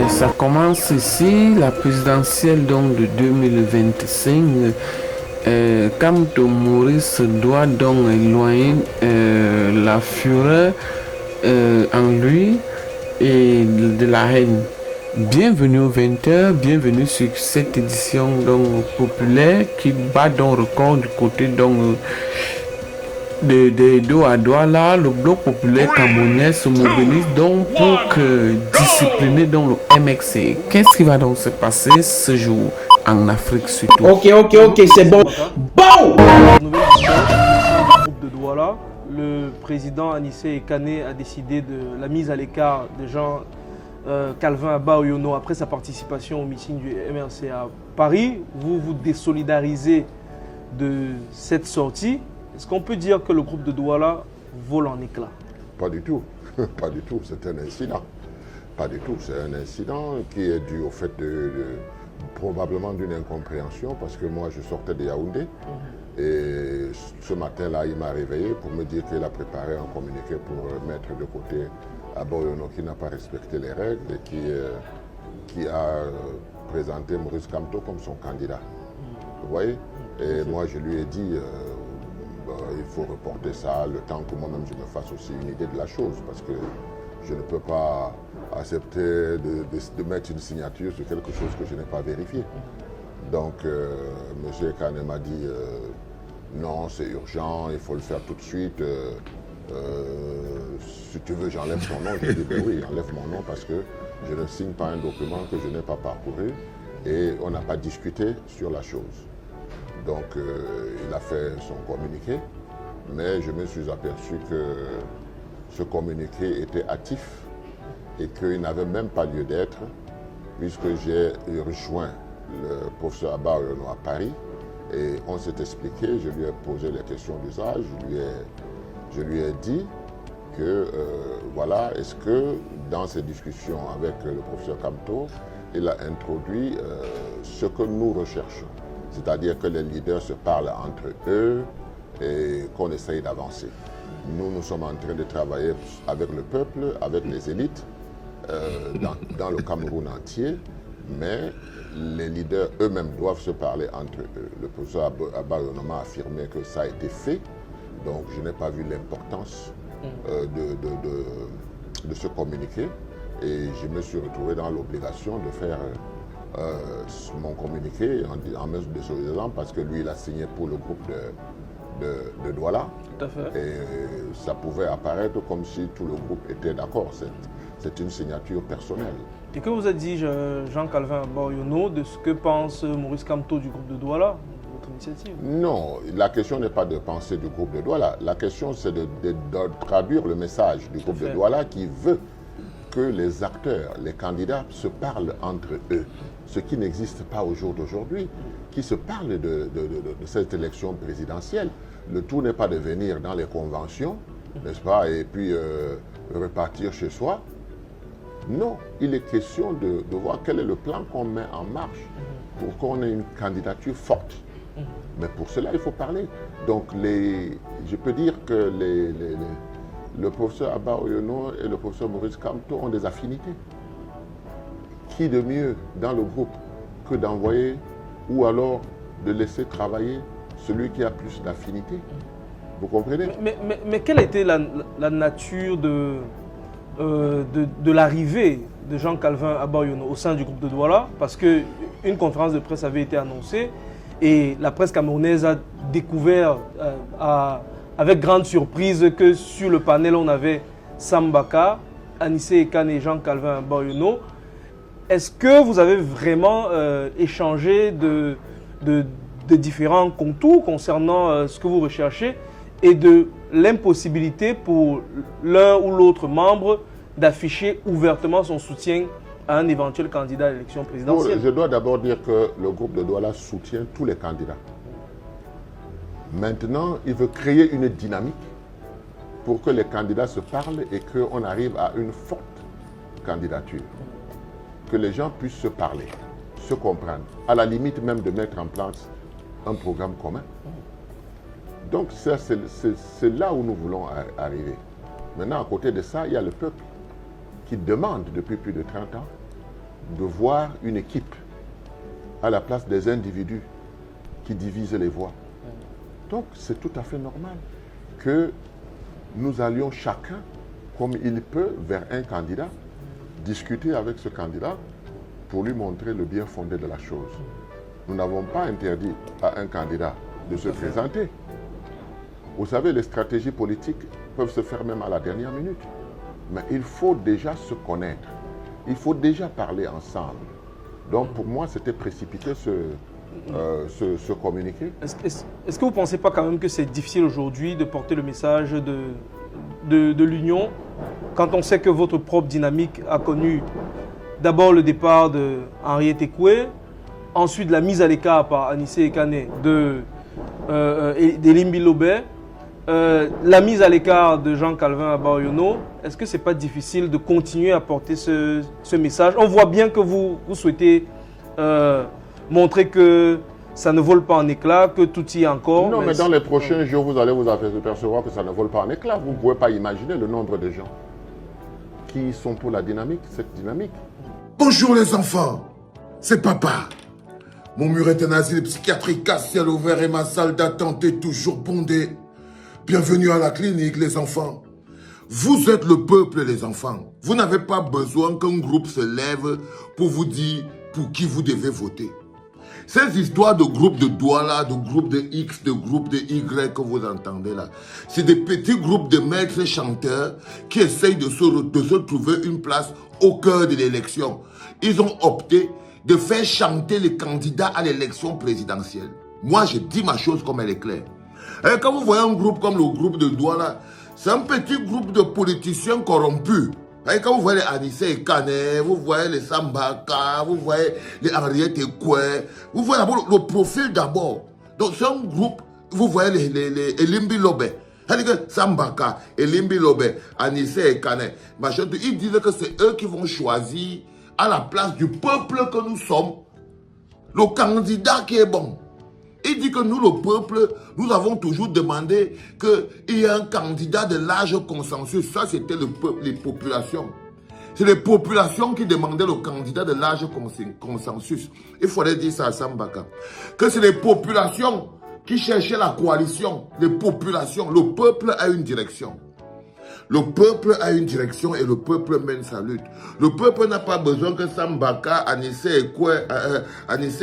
Ça commence ici, la présidentielle donc de 2025. Kamto Maurice doit donc éloigner la fureur en lui et de la haine. Bienvenue au 20h, bienvenue sur cette édition donc populaire qui bat donc record du côté donc de Douala. Le bloc populaire camerounais se mobilise donc pour discipliner donc le MXC. Qu'est-ce qui va donc se passer ce jour en Afrique surtout? Ok, c'est bon. Bon! Nouvelle histoire du groupe de Douala. Le président Anissé Ekane a décidé de la mise à l'écart de Jean Calvin Abba-Oyono après sa participation au meeting du MRC à Paris. Vous vous désolidarisez de cette sortie. Est-ce qu'on peut dire que le groupe de Douala vole en éclats? Pas du tout, pas du tout, c'est un incident. Pas du tout, c'est un incident qui est dû au fait probablement d'une incompréhension parce que moi je sortais de Yaoundé et ce matin-là il m'a réveillé pour me dire qu'il a préparé un communiqué pour mettre de côté Abba-Oyono qui n'a pas respecté les règles et qui a présenté Maurice Kamto comme son candidat. Vous voyez? Et moi je lui ai dit il faut reporter ça le temps que moi-même je me fasse aussi une idée de la chose parce que je ne peux pas accepter de mettre une signature sur quelque chose que je n'ai pas vérifié. Donc M. Kane m'a dit non, c'est urgent, il faut le faire tout de suite. Si tu veux, j'enlève ton nom. J'ai dit ben oui, enlève mon nom parce que je ne signe pas un document que je n'ai pas parcouru et on n'a pas discuté sur la chose. Donc il a fait son communiqué, mais je me suis aperçu que ce communiqué était hâtif et qu'il n'avait même pas lieu d'être, puisque j'ai rejoint le professeur Abba-Oyono à Paris et on s'est expliqué, je lui ai posé les questions d'usage, je lui ai dit que voilà, est-ce que dans ces discussions avec le professeur Kamto, il a introduit ce que nous recherchons, c'est-à-dire que les leaders se parlent entre eux et qu'on essaye d'avancer. Nous sommes en train de travailler avec le peuple, avec les élites, dans le Cameroun entier, mais les leaders eux-mêmes doivent se parler entre eux. Le professeur Abba-Oyono a affirmé que ça a été fait, donc je n'ai pas vu l'importance de se communiquer et je me suis retrouvé dans l'obligation de faire mon communiqué en me désolidarisant parce que lui il a signé pour le groupe de Douala. Tout à fait. Et ça pouvait apparaître comme si tout le groupe était d'accord. C'est une signature personnelle. Et que vous a dit Jean-Calvin Abba-Oyono de ce que pense Maurice Kamto du groupe de Douala, votre initiative? Non, la question n'est pas de penser du groupe de Douala. La question c'est de traduire le message du groupe de Douala qui veut que les acteurs, les candidats se parlent entre eux, ce qui n'existe pas au jour d'aujourd'hui, qui se parlent de cette élection présidentielle. Le tout n'est pas de venir dans les conventions, n'est-ce pas, et puis repartir chez soi. Non, il est question de voir quel est le plan qu'on met en marche pour qu'on ait une candidature forte. Mais pour cela, il faut parler. Donc, je peux dire que le professeur Abba-Oyono et le professeur Maurice Kamto ont des affinités. Qui de mieux dans le groupe que d'envoyer ou alors de laisser travailler celui qui a plus d'affinités? Vous comprenez? Mais quelle était la nature de l'arrivée de Jean-Calvin Abba-Oyono au sein du groupe de Douala? Parce qu'une conférence de presse avait été annoncée et la presse camerounaise a découvert avec grande surprise que sur le panel on avait Sambaka, Anissé Ekane et Jean-Calvin Abba-Oyono. Est-ce que vous avez vraiment échangé de différents contours concernant ce que vous recherchez et de l'impossibilité pour l'un ou l'autre membre d'afficher ouvertement son soutien à un éventuel candidat à l'élection présidentielle? Je dois d'abord dire que le groupe de Douala soutient tous les candidats. Maintenant, il veut créer une dynamique pour que les candidats se parlent et qu'on arrive à une forte candidature. Que les gens puissent se parler, se comprendre, à la limite même de mettre en place un programme commun. Donc c'est là où nous voulons arriver. Maintenant, à côté de ça, il y a le peuple qui demande depuis plus de 30 ans de voir une équipe à la place des individus qui divisent les voix. Donc c'est tout à fait normal que nous allions chacun, comme il peut, vers un candidat, discuter avec ce candidat pour lui montrer le bien fondé de la chose. Nous n'avons pas interdit à un candidat de se présenter. Vous savez, les stratégies politiques peuvent se faire même à la dernière minute. Mais il faut déjà se connaître. Il faut déjà parler ensemble. Donc pour moi, c'était précipité ce communiqué. Est-ce que vous ne pensez pas quand même que c'est difficile aujourd'hui de porter le message de l'union quand on sait que votre propre dynamique a connu d'abord le départ de Henriette Ekoué, ensuite la mise à l'écart par Anissé Ekane d'Elimbi Lobé, la mise à l'écart de Jean-Calvin Abaoyono? Est-ce que ce n'est pas difficile de continuer à porter ce message? On voit bien que vous souhaitez montrer que ça ne vole pas en éclats, que tout y est encore. Non, mais dans les prochains jours, vous allez vous apercevoir que ça ne vole pas en éclats. Vous ne pouvez pas imaginer le nombre de gens qui sont pour la dynamique, cette dynamique. Bonjour les enfants, c'est papa. Mon mur est un asile psychiatrique à ciel ouvert et ma salle d'attente est toujours bondée. Bienvenue à la clinique les enfants. Vous êtes le peuple les enfants. Vous n'avez pas besoin qu'un groupe se lève pour vous dire pour qui vous devez voter. Ces histoires de groupe de Douala, de groupe de X, de groupe de Y que vous entendez là, c'est des petits groupes de maîtres chanteurs qui essayent de se trouver une place au cœur de l'élection. Ils ont opté de faire chanter les candidats à l'élection présidentielle. Moi, je dis ma chose comme elle est claire. Et quand vous voyez un groupe comme le groupe de Douala, c'est un petit groupe de politiciens corrompus. Et quand vous voyez les Anissé Ekane, vous voyez les Sambaka, vous voyez les Henriette Ekoué, vous voyez d'abord le profil d'abord. Donc c'est un groupe, vous voyez les Elimbi Lobé. C'est-à-dire que Sambaka, Elimbi Lobé, Anissé Ekane, machin, ils disent que c'est eux qui vont choisir à la place du peuple que nous sommes, le candidat qui est bon. Il dit que nous, le peuple, nous avons toujours demandé qu'il y ait un candidat de large consensus. Ça, c'était le peuple, les populations. C'est les populations qui demandaient le candidat de large consensus. Il faudrait dire ça à Sambaka. Que c'est les populations qui cherchaient la coalition. Les populations. Le peuple a une direction. Le peuple a une direction et le peuple mène sa lutte. Le peuple n'a pas besoin que Sambaka, Anissé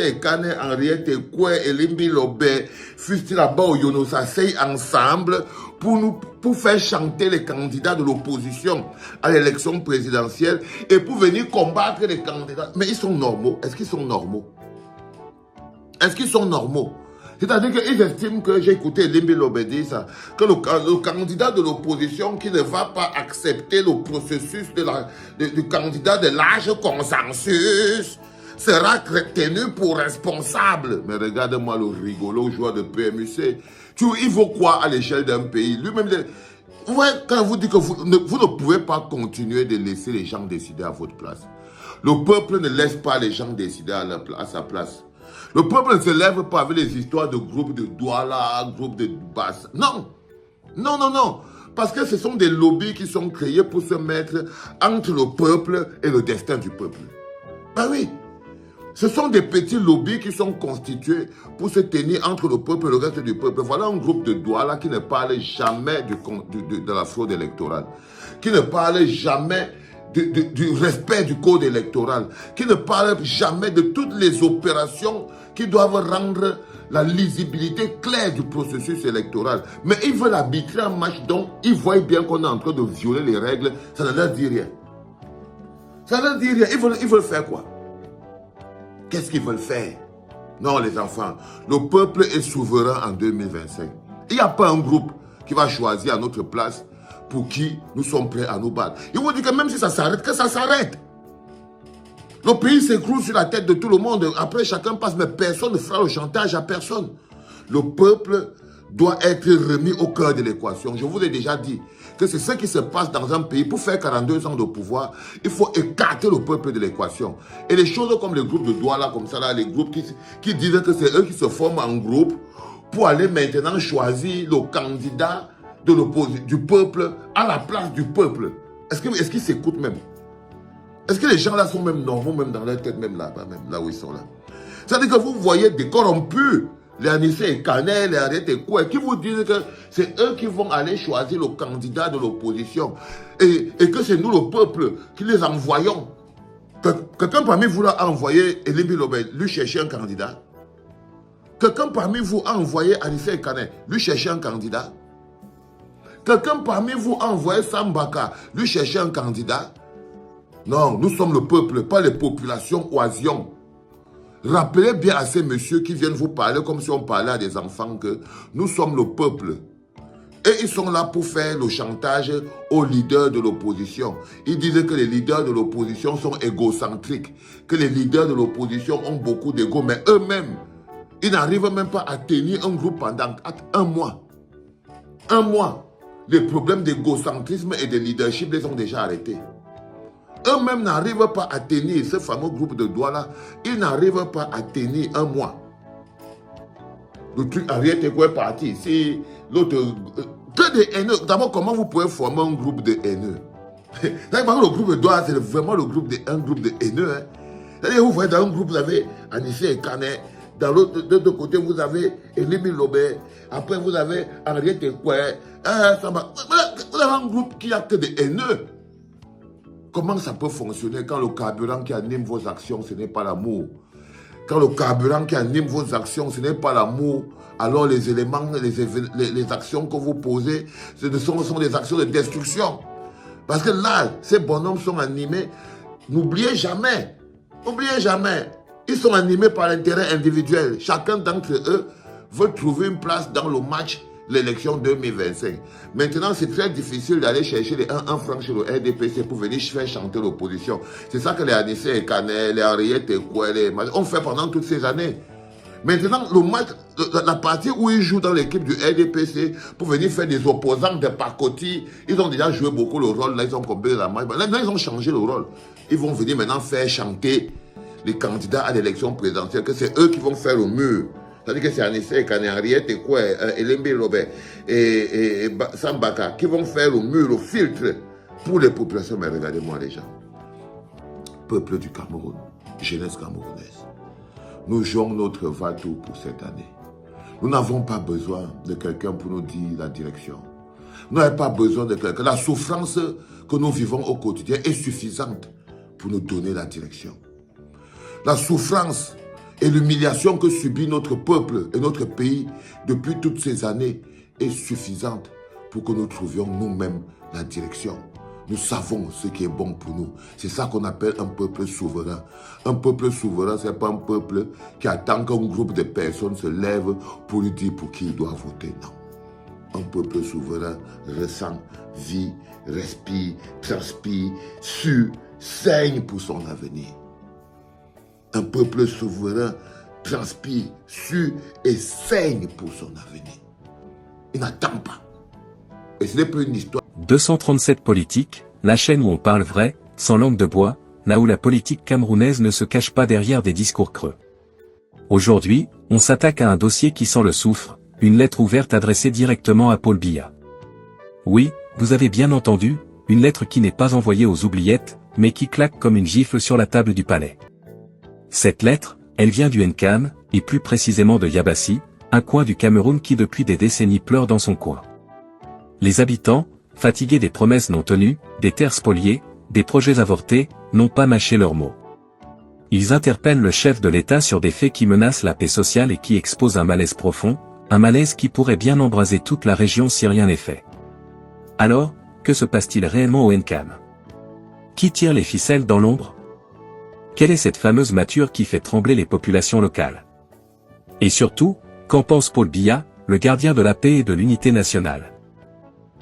Ekane, Henriette Ekoué, Elimbi Lobé, Fusti Abaoyono s'asseyent ensemble pour faire chanter les candidats de l'opposition à l'élection présidentielle et pour venir combattre les candidats. Mais ils sont normaux. Est-ce qu'ils sont normaux? Est-ce qu'ils sont normaux? C'est-à-dire qu'ils estiment que, j'ai écouté Elimbi Lobé dire ça, que le candidat de l'opposition qui ne va pas accepter le processus du candidat de large consensus sera tenu pour responsable. Mais regardez-moi le rigolo joueur de PMUC. Il vaut quoi à l'échelle d'un pays? Lui-même, vous voyez, quand vous dites que vous ne pouvez pas continuer de laisser les gens décider à votre place. Le peuple ne laisse pas les gens décider à sa place. Le peuple ne se lève pas avec les histoires de groupes de Douala, groupes de Basse. Non. Non, non, non. Parce que ce sont des lobbies qui sont créés pour se mettre entre le peuple et le destin du peuple. Ben oui. Ce sont des petits lobbies qui sont constitués pour se tenir entre le peuple et le reste du peuple. Voilà un groupe de Douala qui ne parle jamais de la fraude électorale. Qui ne parle jamais du respect du code électoral, qui ne parle jamais de toutes les opérations qui doivent rendre la lisibilité claire du processus électoral. Mais ils veulent arbitrer un match dont ils voient bien qu'on est en train de violer les règles. Ça ne leur dit rien. Ça ne leur dit rien. Ils veulent faire quoi? Qu'est-ce qu'ils veulent faire? Non, les enfants, le peuple est souverain en 2025. Il n'y a pas un groupe qui va choisir à notre place pour qui nous sommes prêts à nous battre. Ils vont dire que même si ça s'arrête, que ça s'arrête. Le pays s'écroule sur la tête de tout le monde. Après, chacun passe, mais personne ne fera le chantage à personne. Le peuple doit être remis au cœur de l'équation. Je vous ai déjà dit que c'est ce qui se passe dans un pays. Pour faire 42 ans de pouvoir, il faut écarter le peuple de l'équation. Et les choses comme les groupes de Douala, comme ça, là, les groupes qui disent que c'est eux qui se forment en groupe pour aller maintenant choisir le candidat du peuple à la place du peuple. Est-ce qu'ils s'écoutent même? Est-ce que les gens là sont même normaux, même dans leur tête, même là-bas, même là où ils sont là? C'est-à-dire que vous voyez des corrompus, les Anissé et Canet, les Arrêtés et quoi, qui vous disent que c'est eux qui vont aller choisir le candidat de l'opposition et que c'est nous, le peuple, qui les envoyons. Quelqu'un parmi vous là a envoyé Elimbi Lobé, lui chercher un candidat. Quelqu'un parmi vous a envoyé Anissé et Canet, lui chercher un candidat. Quelqu'un parmi vous a envoyé Sambaka, lui chercher un candidat. Non, nous sommes le peuple, pas les populations oisillons. Rappelez bien à ces messieurs qui viennent vous parler comme si on parlait à des enfants que nous sommes le peuple. Et ils sont là pour faire le chantage aux leaders de l'opposition. Ils disent que les leaders de l'opposition sont égocentriques, que les leaders de l'opposition ont beaucoup d'ego, mais eux-mêmes, ils n'arrivent même pas à tenir un groupe pendant un mois. Un mois. Les problèmes d'égocentrisme et de leadership les ont déjà arrêtés. Eux-mêmes n'arrivent pas à tenir ce fameux groupe de Douala. Ils n'arrivent pas à tenir un mois. Le truc Ariel est parti. C'est l'autre. Que des haineux. D'abord, comment vous pouvez former un groupe de haineux? Le groupe de Douala, c'est vraiment un groupe de haineux. Hein. C'est-à-dire, vous voyez, dans un groupe, vous avez Anissé et Canet. Dans l'autre côté, vous avez Elimbi Lobé. Après, vous avez Henriette Ekoué. Vous avez un groupe qui a que des haineux. Comment ça peut fonctionner quand le carburant qui anime vos actions, ce n'est pas l'amour? Quand le carburant qui anime vos actions, ce n'est pas l'amour, alors les éléments, les actions que vous posez, ce sont des actions de destruction. Parce que là, ces bonhommes sont animés. N'oubliez jamais, ils sont animés par l'intérêt individuel. Chacun d'entre eux veut trouver une place dans le match l'élection 2025. Maintenant, c'est très difficile d'aller chercher les 1 franc chez le RDPC pour venir faire chanter l'opposition. C'est ça que les Anissé et Canet, les Henriette et quoi, ont fait pendant toutes ces années. Maintenant, le match, la partie où ils jouent dans l'équipe du RDPC pour venir faire des opposants de Pakoti, ils ont déjà joué beaucoup le rôle. Là, ils ont compris la match. Là, ils ont changé le rôle. Ils vont venir maintenant faire chanter les candidats à l'élection présidentielle, que c'est eux qui vont faire le mur. C'est-à-dire que c'est Anissé, Canet, Henriette et quoi, Elimbi Lobé et Sambaka qui vont faire le mur, le filtre pour les populations. Mais regardez-moi les gens. Peuple du Cameroun, jeunesse camerounaise. Nous jouons notre va-tout pour cette année. Nous n'avons pas besoin de quelqu'un pour nous dire la direction. Nous n'avons pas besoin de quelqu'un. La souffrance que nous vivons au quotidien est suffisante pour nous donner la direction. La souffrance et l'humiliation que subit notre peuple et notre pays depuis toutes ces années est suffisante pour que nous trouvions nous-mêmes la direction. Nous savons ce qui est bon pour nous. C'est ça qu'on appelle un peuple souverain. Un peuple souverain, ce n'est pas un peuple qui attend qu'un groupe de personnes se lève pour lui dire pour qui il doit voter. Non. Un peuple souverain ressent, vit, respire, transpire, sue, saigne pour son avenir. Un peuple souverain transpire, sue et saigne pour son avenir. Il n'attend pas. Et ce n'est plus une histoire. 237 Politique, la chaîne où on parle vrai, sans langue de bois, là où la politique camerounaise ne se cache pas derrière des discours creux. Aujourd'hui, on s'attaque à un dossier qui sent le soufre, une lettre ouverte adressée directement à Paul Biya. Oui, vous avez bien entendu, une lettre qui n'est pas envoyée aux oubliettes, mais qui claque comme une gifle sur la table du palais. Cette lettre, elle vient du Nkam, et plus précisément de Yabassi, un coin du Cameroun qui depuis des décennies pleure dans son coin. Les habitants, fatigués des promesses non tenues, des terres spoliées, des projets avortés, n'ont pas mâché leurs mots. Ils interpellent le chef de l'État sur des faits qui menacent la paix sociale et qui exposent un malaise profond, un malaise qui pourrait bien embraser toute la région si rien n'est fait. Alors, que se passe-t-il réellement au Nkam? Qui tire les ficelles dans l'ombre? Quelle est cette fameuse mâture qui fait trembler les populations locales? Et surtout, qu'en pense Paul Biya, le gardien de la paix et de l'unité nationale?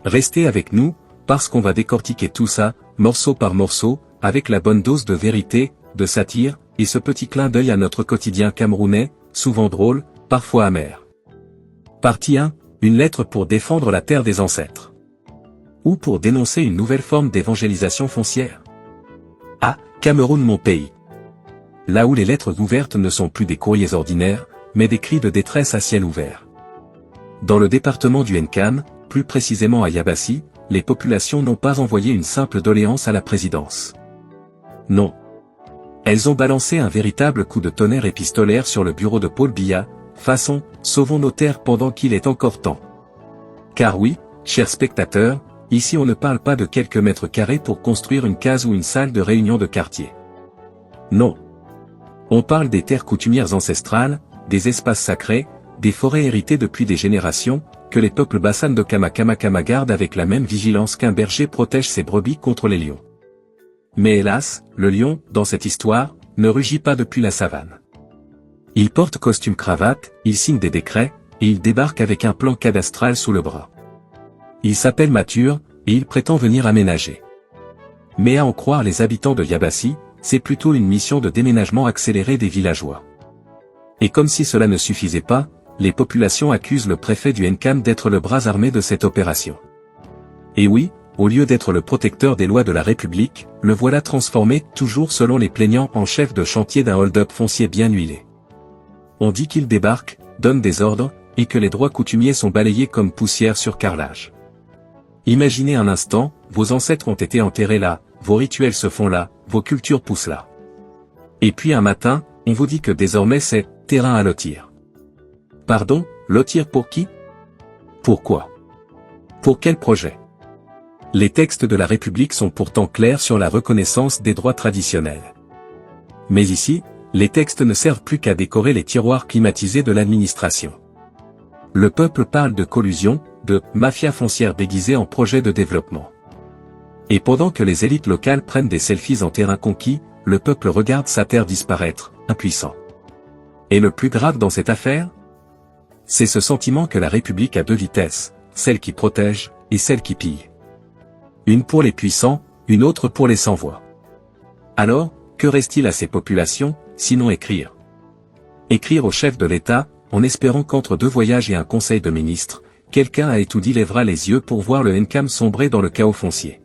Restez avec nous, parce qu'on va décortiquer tout ça, morceau par morceau, avec la bonne dose de vérité, de satire, et ce petit clin d'œil à notre quotidien camerounais, souvent drôle, parfois amer. Partie 1, une lettre pour défendre la terre des ancêtres. Ou pour dénoncer une nouvelle forme d'évangélisation foncière. Ah, Cameroun mon pays. Là où les lettres ouvertes ne sont plus des courriers ordinaires, mais des cris de détresse à ciel ouvert. Dans le département du Nkam, plus précisément à Yabassi, les populations n'ont pas envoyé une simple doléance à la présidence. Non. Elles ont balancé un véritable coup de tonnerre épistolaire sur le bureau de Paul Biya, façon « sauvons nos terres pendant qu'il est encore temps ». Car oui, chers spectateurs, ici on ne parle pas de quelques mètres carrés pour construire une case ou une salle de réunion de quartier. Non. On parle des terres coutumières ancestrales, des espaces sacrés, des forêts héritées depuis des générations, que les peuples Bassan de Kama gardent avec la même vigilance qu'un berger protège ses brebis contre les lions. Mais hélas, le lion, dans cette histoire, ne rugit pas depuis la savane. Il porte costume cravate, il signe des décrets, et il débarque avec un plan cadastral sous le bras. Il s'appelle Mature, et il prétend venir aménager. Mais à en croire les habitants de Yabassi, c'est plutôt une mission de déménagement accéléré des villageois. Et comme si cela ne suffisait pas, les populations accusent le préfet du Nkam d'être le bras armé de cette opération. Et oui, au lieu d'être le protecteur des lois de la République, le voilà transformé, toujours selon les plaignants, en chef de chantier d'un hold-up foncier bien huilé. On dit qu'il débarque, donne des ordres, et que les droits coutumiers sont balayés comme poussière sur carrelage. Imaginez un instant, vos ancêtres ont été enterrés là, vos rituels se font là, vos cultures poussent là. Et puis un matin, on vous dit que désormais c'est « terrain à lotir ». Pardon, lotir pour qui? Pourquoi? Pour quel projet? Les textes de la République sont pourtant clairs sur la reconnaissance des droits traditionnels. Mais ici, les textes ne servent plus qu'à décorer les tiroirs climatisés de l'administration. Le peuple parle de collusion, de mafia foncière déguisée en projet de développement. Et pendant que les élites locales prennent des selfies en terrain conquis, le peuple regarde sa terre disparaître, impuissant. Et le plus grave dans cette affaire? C'est ce sentiment que la République a deux vitesses, celle qui protège, et celle qui pille. Une pour les puissants, une autre pour les sans-voix. Alors, que reste-t-il à ces populations, sinon écrire? Écrire au chef de l'État, en espérant qu'entre deux voyages et un conseil de ministres, quelqu'un à Etoudi lèvera les yeux pour voir le Nkam sombrer dans le chaos foncier.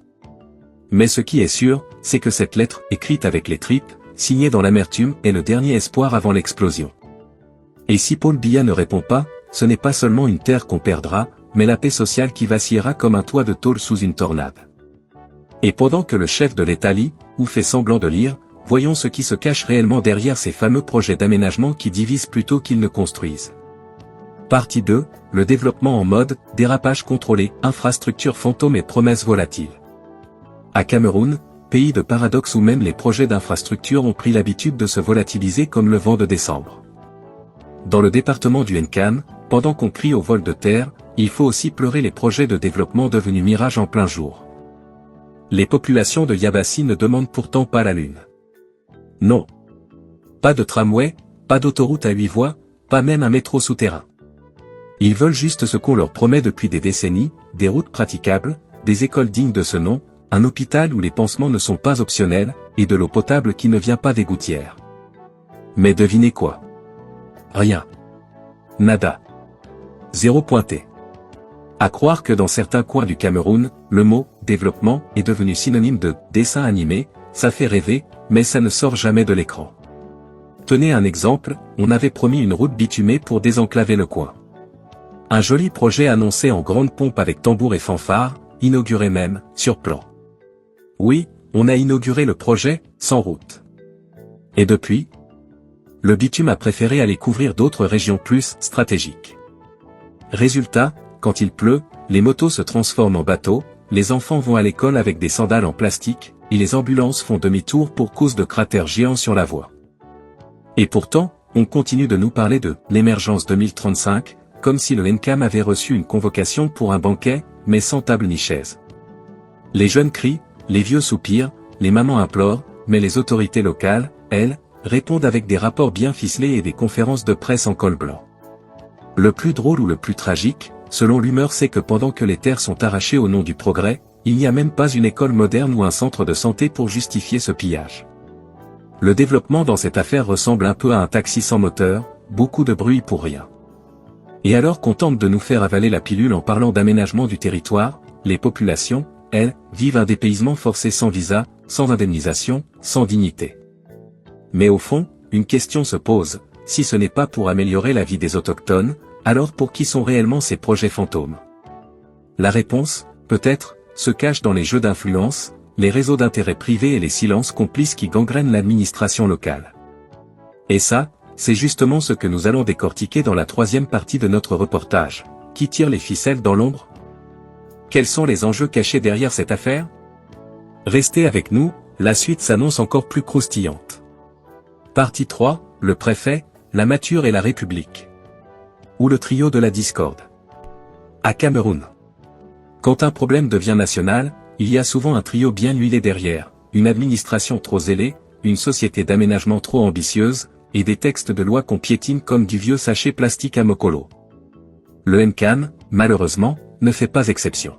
Mais ce qui est sûr, c'est que cette lettre, écrite avec les tripes, signée dans l'amertume, est le dernier espoir avant l'explosion. Et si Paul Biya ne répond pas, ce n'est pas seulement une terre qu'on perdra, mais la paix sociale qui vacillera comme un toit de tôle sous une tornade. Et pendant que le chef de l'État lit, ou fait semblant de lire, voyons ce qui se cache réellement derrière ces fameux projets d'aménagement qui divisent plutôt qu'ils ne construisent. Partie 2, le développement en mode, dérapage contrôlé, infrastructure fantôme et promesses volatiles. À Cameroun, pays de paradoxes où même les projets d'infrastructure ont pris l'habitude de se volatiliser comme le vent de décembre. Dans le département du Nkam, pendant qu'on crie au vol de terre, il faut aussi pleurer les projets de développement devenus mirages en plein jour. Les populations de Yabassi ne demandent pourtant pas la lune. Non. Pas de tramway, pas d'autoroute à 8 voies, pas même un métro souterrain. Ils veulent juste ce qu'on leur promet depuis des décennies, des routes praticables, des écoles dignes de ce nom, un hôpital où les pansements ne sont pas optionnels, et de l'eau potable qui ne vient pas des gouttières. Mais devinez quoi? Rien. Nada. Zéro pointé. À croire que dans certains coins du Cameroun, le mot « développement » est devenu synonyme de « dessin animé », ça fait rêver, mais ça ne sort jamais de l'écran. Tenez un exemple, on avait promis une route bitumée pour désenclaver le coin. Un joli projet annoncé en grande pompe avec tambour et fanfare, inauguré même, sur plan. Oui, on a inauguré le projet, sans route. Et depuis, le bitume a préféré aller couvrir d'autres régions plus stratégiques. Résultat, quand il pleut, les motos se transforment en bateaux, les enfants vont à l'école avec des sandales en plastique, et les ambulances font demi-tour pour cause de cratères géants sur la voie. Et pourtant, on continue de nous parler de l'émergence 2035, comme si le Nkam avait reçu une convocation pour un banquet, mais sans table ni chaise. Les jeunes crient, les vieux soupirent, les mamans implorent, mais les autorités locales, elles, répondent avec des rapports bien ficelés et des conférences de presse en col blanc. Le plus drôle ou le plus tragique, selon l'humeur, c'est que pendant que les terres sont arrachées au nom du progrès, il n'y a même pas une école moderne ou un centre de santé pour justifier ce pillage. Le développement dans cette affaire ressemble un peu à un taxi sans moteur, beaucoup de bruit pour rien. Et alors qu'on tente de nous faire avaler la pilule en parlant d'aménagement du territoire, les populations, elles, vivent un dépaysement forcé sans visa, sans indemnisation, sans dignité. Mais au fond, une question se pose, si ce n'est pas pour améliorer la vie des autochtones, alors pour qui sont réellement ces projets fantômes? La réponse, peut-être, se cache dans les jeux d'influence, les réseaux d'intérêts privés et les silences complices qui gangrènent l'administration locale. Et ça, c'est justement ce que nous allons décortiquer dans la troisième partie de notre reportage. Qui tire les ficelles dans l'ombre? Quels sont les enjeux cachés derrière cette affaire? Restez avec nous, la suite s'annonce encore plus croustillante. Partie 3, le préfet, la mature et la République. Ou le trio de la discorde. À Cameroun. Quand un problème devient national, il y a souvent un trio bien huilé derrière, une administration trop zélée, une société d'aménagement trop ambitieuse, et des textes de loi qu'on piétine comme du vieux sachet plastique à Mokolo. Le NCAM, malheureusement, ne fait pas exception.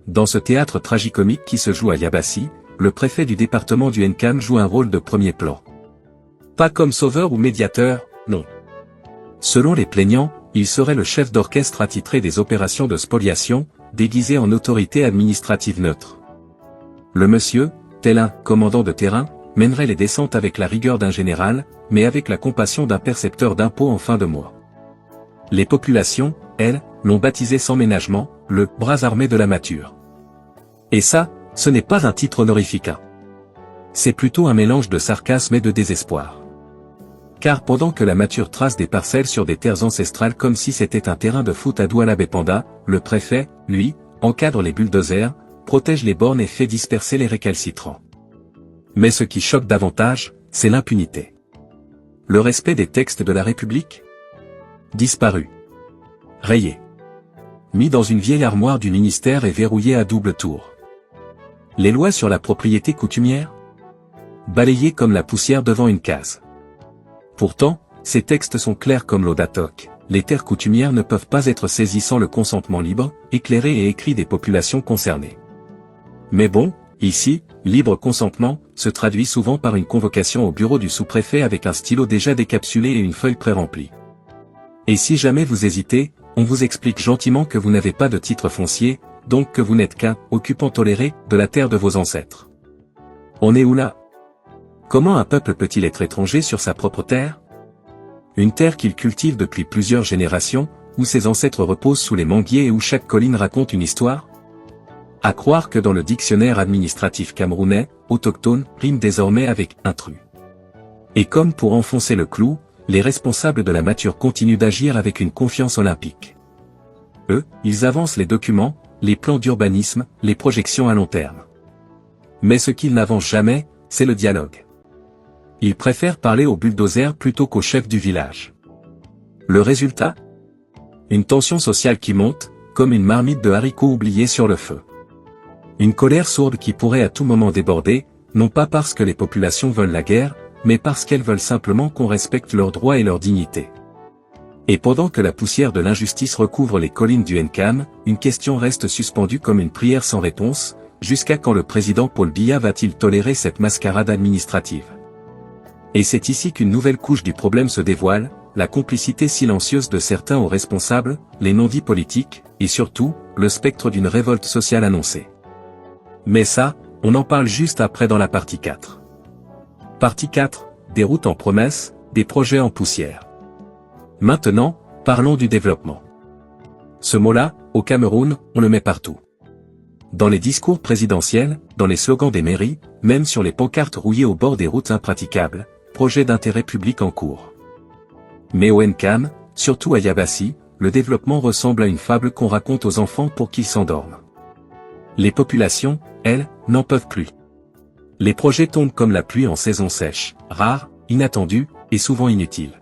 Dans ce théâtre tragicomique qui se joue à Yabassi, le préfet du département du NCAM joue un rôle de premier plan. Pas comme sauveur ou médiateur, non. Selon les plaignants, il serait le chef d'orchestre attitré des opérations de spoliation, déguisé en autorité administrative neutre. Le monsieur, tel un commandant de terrain, mènerait les descentes avec la rigueur d'un général, mais avec la compassion d'un percepteur d'impôts en fin de mois. Les populations, elles, l'ont baptisé sans ménagement, le « bras armé de la mature ». Et ça, ce n'est pas un titre honorifique. C'est plutôt un mélange de sarcasme et de désespoir. Car pendant que la mature trace des parcelles sur des terres ancestrales comme si c'était un terrain de foot à Douala-Bépanda, le préfet, lui, encadre les bulldozers, protège les bornes et fait disperser les récalcitrants. Mais ce qui choque davantage, c'est l'impunité. Le respect des textes de la République? Disparu. Rayé. Mis dans une vieille armoire du ministère et verrouillé à double tour. Les lois sur la propriété coutumière? Balayées comme la poussière devant une case. Pourtant, ces textes sont clairs comme l'eau d'Atoc. Les terres coutumières ne peuvent pas être saisies sans le consentement libre, éclairé et écrit des populations concernées. Mais bon, ici, libre consentement, se traduit souvent par une convocation au bureau du sous-préfet avec un stylo déjà décapsulé et une feuille pré-remplie. Et si jamais vous hésitez, on vous explique gentiment que vous n'avez pas de titre foncier, donc que vous n'êtes qu'un occupant toléré de la terre de vos ancêtres. On est où là? Comment un peuple peut-il être étranger sur sa propre terre? Une terre qu'il cultive depuis plusieurs générations, où ses ancêtres reposent sous les manguiers et où chaque colline raconte une histoire? À croire que dans le dictionnaire administratif camerounais, autochtone rime désormais avec intrus. Et comme pour enfoncer le clou, les responsables de la mature continuent d'agir avec une confiance olympique. Eux, ils avancent les documents, les plans d'urbanisme, les projections à long terme. Mais ce qu'ils n'avancent jamais, c'est le dialogue. Ils préfèrent parler au bulldozer plutôt qu'au chef du village. Le résultat? Une tension sociale qui monte, comme une marmite de haricots oubliés sur le feu. Une colère sourde qui pourrait à tout moment déborder, non pas parce que les populations veulent la guerre, mais parce qu'elles veulent simplement qu'on respecte leurs droits et leur dignité. Et pendant que la poussière de l'injustice recouvre les collines du NCAM, une question reste suspendue comme une prière sans réponse, jusqu'à quand le président Paul Biya va-t-il tolérer cette mascarade administrative? Et c'est ici qu'une nouvelle couche du problème se dévoile, la complicité silencieuse de certains aux responsables, les non-dits politiques, et surtout, le spectre d'une révolte sociale annoncée. Mais ça, on en parle juste après dans la partie 4. Partie 4, des routes en promesses, des projets en poussière. Maintenant, parlons du développement. Ce mot-là, au Cameroun, on le met partout. Dans les discours présidentiels, dans les slogans des mairies, même sur les pancartes rouillées au bord des routes impraticables, projet d'intérêt public en cours. Mais au NCAM, surtout à Yabassi, le développement ressemble à une fable qu'on raconte aux enfants pour qu'ils s'endorment. Les populations, elles, n'en peuvent plus. Les projets tombent comme la pluie en saison sèche, rares, inattendus, et souvent inutiles.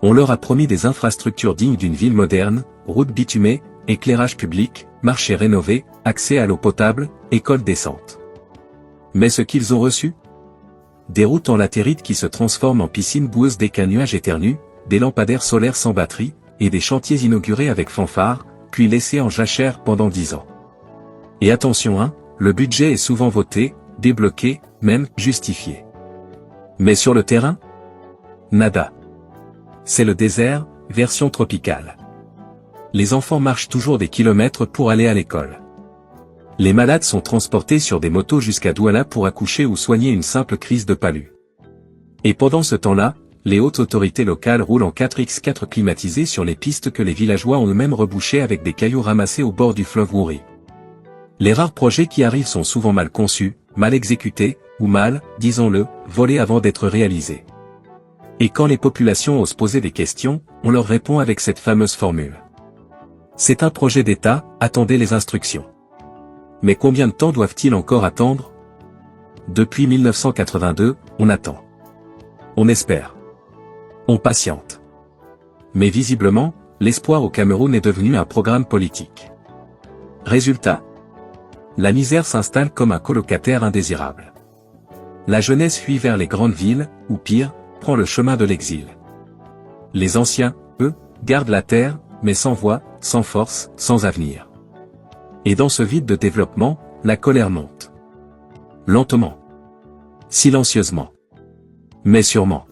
On leur a promis des infrastructures dignes d'une ville moderne, routes bitumées, éclairage public, marchés rénovés, accès à l'eau potable, écoles décentes. Mais ce qu'ils ont reçu? Des routes en latérite qui se transforment en piscines boueuses dès qu'un nuage éternue, des lampadaires solaires sans batterie, et des chantiers inaugurés avec fanfare, puis laissés en jachère pendant 10 ans. Et attention le budget est souvent voté, débloqué, même justifié. Mais sur le terrain? Nada. C'est le désert, version tropicale. Les enfants marchent toujours des kilomètres pour aller à l'école. Les malades sont transportés sur des motos jusqu'à Douala pour accoucher ou soigner une simple crise de palu. Et pendant ce temps-là, les hautes autorités locales roulent en 4x4 climatisés sur les pistes que les villageois ont eux-mêmes rebouchées avec des cailloux ramassés au bord du fleuve Wouri. Les rares projets qui arrivent sont souvent mal conçus, mal exécutés, ou mal, disons-le, volés avant d'être réalisés. Et quand les populations osent poser des questions, on leur répond avec cette fameuse formule. C'est un projet d'État, attendez les instructions. Mais combien de temps doivent-ils encore attendre? Depuis 1982, on attend. On espère. On patiente. Mais visiblement, l'espoir au Cameroun est devenu un programme politique. Résultat. La misère s'installe comme un colocataire indésirable. La jeunesse fuit vers les grandes villes, ou pire, prend le chemin de l'exil. Les anciens, eux, gardent la terre, mais sans voix, sans force, sans avenir. Et dans ce vide de développement, la colère monte. Lentement. Silencieusement. Mais sûrement.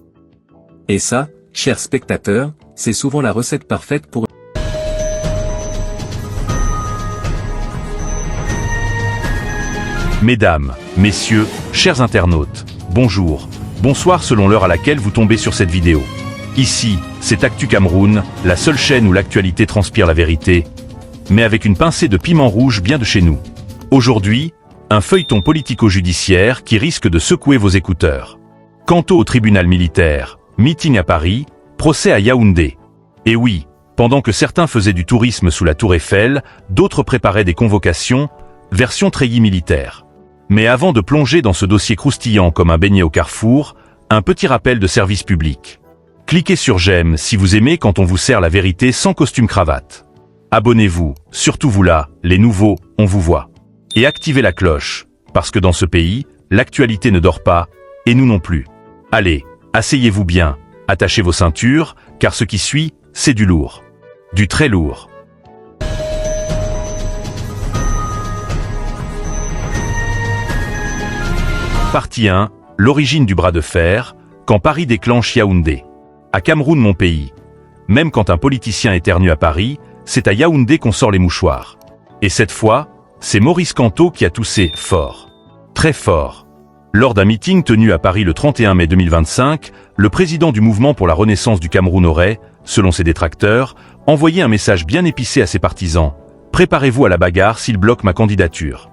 Et ça, chers spectateurs, c'est souvent la recette parfaite pour... Mesdames, messieurs, chers internautes, bonjour, bonsoir selon l'heure à laquelle vous tombez sur cette vidéo. Ici, c'est Actu Cameroun, la seule chaîne où l'actualité transpire la vérité, mais avec une pincée de piment rouge bien de chez nous. Aujourd'hui, un feuilleton politico-judiciaire qui risque de secouer vos écouteurs. Kanto au tribunal militaire, meeting à Paris, procès à Yaoundé. Et oui, pendant que certains faisaient du tourisme sous la tour Eiffel, d'autres préparaient des convocations, version treillis militaire. Mais avant de plonger dans ce dossier croustillant comme un beignet au carrefour, un petit rappel de service public. Cliquez sur j'aime si vous aimez quand on vous sert la vérité sans costume cravate. Abonnez-vous, surtout vous là, les nouveaux, on vous voit. Et activez la cloche, parce que dans ce pays, l'actualité ne dort pas, et nous non plus. Allez, asseyez-vous bien, attachez vos ceintures, car ce qui suit, c'est du lourd. Du très lourd. Partie 1, l'origine du bras de fer, quand Paris déclenche Yaoundé. À Cameroun mon pays. Même quand un politicien éternue à Paris, c'est à Yaoundé qu'on sort les mouchoirs. Et cette fois, c'est Maurice Kanto qui a toussé fort. Très fort. Lors d'un meeting tenu à Paris le 31 mai 2025, le président du mouvement pour la renaissance du Cameroun aurait, selon ses détracteurs, envoyé un message bien épicé à ses partisans. Préparez-vous à la bagarre s'il bloque ma candidature.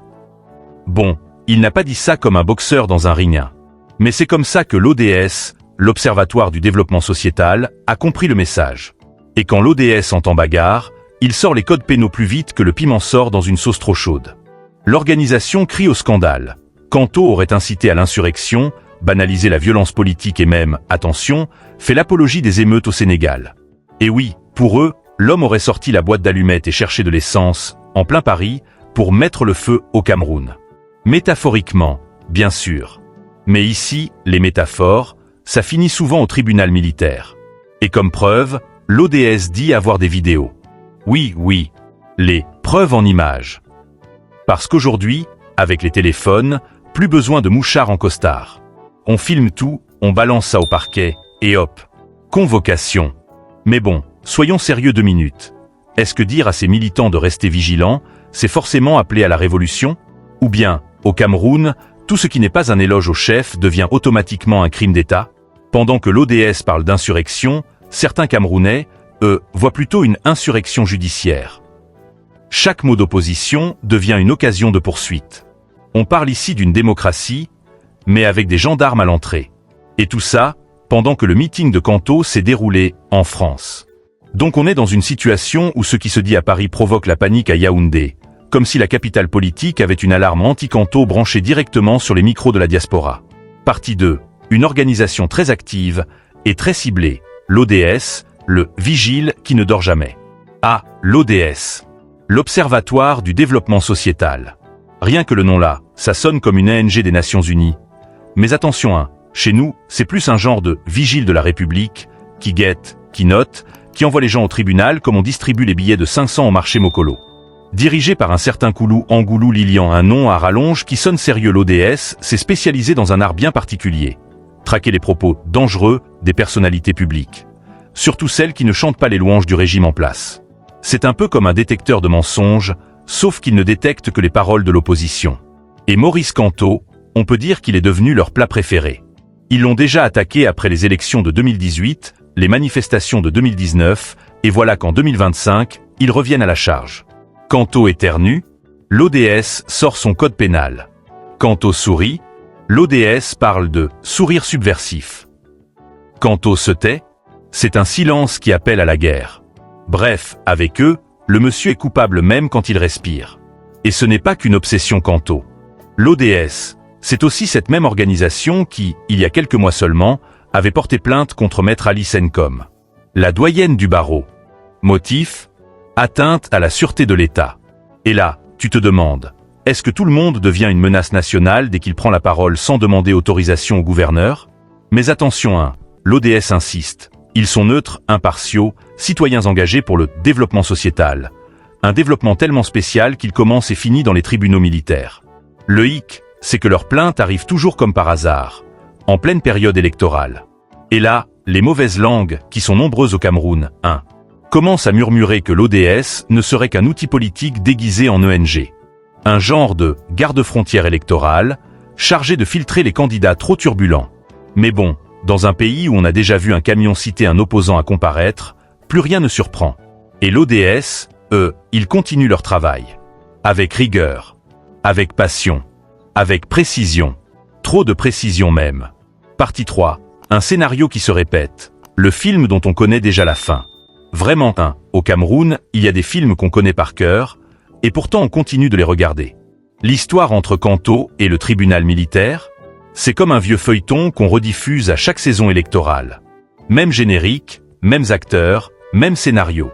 Bon, il n'a pas dit ça comme un boxeur dans un ring. Mais c'est comme ça que l'ODS, l'Observatoire du développement sociétal, a compris le message. Et quand l'ODS entend bagarre, il sort les codes pénaux plus vite que le piment sort dans une sauce trop chaude. L'organisation crie au scandale. Kanto aurait incité à l'insurrection, banalisé la violence politique et même, attention, fait l'apologie des émeutes au Sénégal. Et oui, pour eux, l'homme aurait sorti la boîte d'allumettes et cherché de l'essence, en plein Paris, pour mettre le feu au Cameroun. Métaphoriquement, bien sûr. Mais ici, les métaphores, ça finit souvent au tribunal militaire. Et comme preuve, l'ODS dit avoir des vidéos. Oui, les preuves en images. Parce qu'aujourd'hui, avec les téléphones, plus besoin de mouchards en costard. On filme tout, on balance ça au parquet, et hop. Convocation. Mais bon, soyons sérieux 2 minutes. Est-ce que dire à ces militants de rester vigilants, c'est forcément appeler à la révolution? Ou bien, au Cameroun, tout ce qui n'est pas un éloge au chef devient automatiquement un crime d'État? Pendant que l'ODS parle d'insurrection, certains Camerounais, eux, voient plutôt une insurrection judiciaire. Chaque mot d'opposition devient une occasion de poursuite. On parle ici d'une démocratie, mais avec des gendarmes à l'entrée. Et tout ça, pendant que le meeting de Kanto s'est déroulé en France. Donc on est dans une situation où ce qui se dit à Paris provoque la panique à Yaoundé, comme si la capitale politique avait une alarme anti-Kanto branchée directement sur les micros de la diaspora. Partie 2. Une organisation très active et très ciblée, l'ODS, le vigile qui ne dort jamais. Ah, l'ODS. L'Observatoire du développement sociétal. Rien que le nom là, ça sonne comme une ONG des Nations Unies. Mais attention, chez nous, c'est plus un genre de vigile de la République, qui guette, qui note, qui envoie les gens au tribunal comme on distribue les billets de 500 au marché Mokolo. Dirigé par un certain Koulou Angoulou Lilian, un nom à rallonge qui sonne sérieux, l'ODS s'est spécialisé dans un art bien particulier. Traquer les propos dangereux des personnalités publiques. Surtout celles qui ne chantent pas les louanges du régime en place. C'est un peu comme un détecteur de mensonges, sauf qu'il ne détecte que les paroles de l'opposition. Et Maurice Kanto, on peut dire qu'il est devenu leur plat préféré. Ils l'ont déjà attaqué après les élections de 2018, les manifestations de 2019, et voilà qu'en 2025, ils reviennent à la charge. Kanto éternue, l'ODS sort son code pénal. Quant aux souris, l'ODS parle de sourire subversif. Quant au se tait, c'est un silence qui appelle à la guerre. Bref, avec eux, le monsieur est coupable même quand il respire. Et ce n'est pas qu'une obsession Canto. L'ODS, c'est aussi cette même organisation qui, il y a quelques mois seulement, avait porté plainte contre Maître Alice Nkom, la doyenne du barreau. Motif ? Atteinte à la sûreté de l'État. Et là, tu te demandes, est-ce que tout le monde devient une menace nationale dès qu'il prend la parole sans demander autorisation au gouverneur ? Mais attention, l'ODS insiste. Ils sont neutres, impartiaux, citoyens engagés pour le développement sociétal. Un développement tellement spécial qu'il commence et finit dans les tribunaux militaires. Le hic, c'est que leurs plaintes arrivent toujours comme par hasard, en pleine période électorale. Et là, les mauvaises langues, qui sont nombreuses au Cameroun, commencent à murmurer que l'ODS ne serait qu'un outil politique déguisé en ONG. Un genre de garde-frontière électorale, chargé de filtrer les candidats trop turbulents. Mais bon, dans un pays où on a déjà vu un camion citer un opposant à comparaître, plus rien ne surprend. Et l'ODS, eux, ils continuent leur travail. Avec rigueur, avec passion, avec précision. Trop de précision même. Partie 3. Un scénario qui se répète. Le film dont on connaît déjà la fin. Vraiment, au Cameroun, il y a des films qu'on connaît par cœur, et pourtant on continue de les regarder. L'histoire entre Canto et le tribunal militaire, c'est comme un vieux feuilleton qu'on rediffuse à chaque saison électorale. Même générique, mêmes acteurs, même scénario.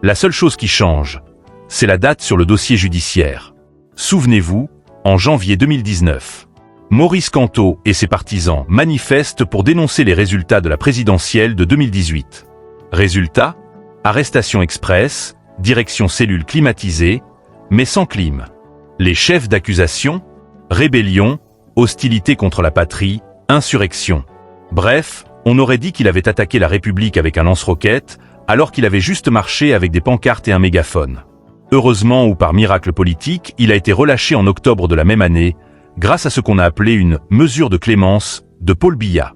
La seule chose qui change, c'est la date sur le dossier judiciaire. Souvenez-vous, en janvier 2019, Maurice Canto et ses partisans manifestent pour dénoncer les résultats de la présidentielle de 2018. Résultat ? Arrestation express, direction cellule climatisée, mais sans clim. Les chefs d'accusation ? Rébellion, hostilité contre la patrie, insurrection. Bref, on aurait dit qu'il avait attaqué la République avec un lance-roquettes, alors qu'il avait juste marché avec des pancartes et un mégaphone. Heureusement ou par miracle politique, il a été relâché en octobre de la même année, grâce à ce qu'on a appelé une « mesure de clémence » de Paul Biya.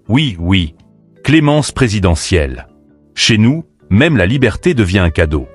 Oui, clémence présidentielle. Chez nous, même la liberté devient un cadeau.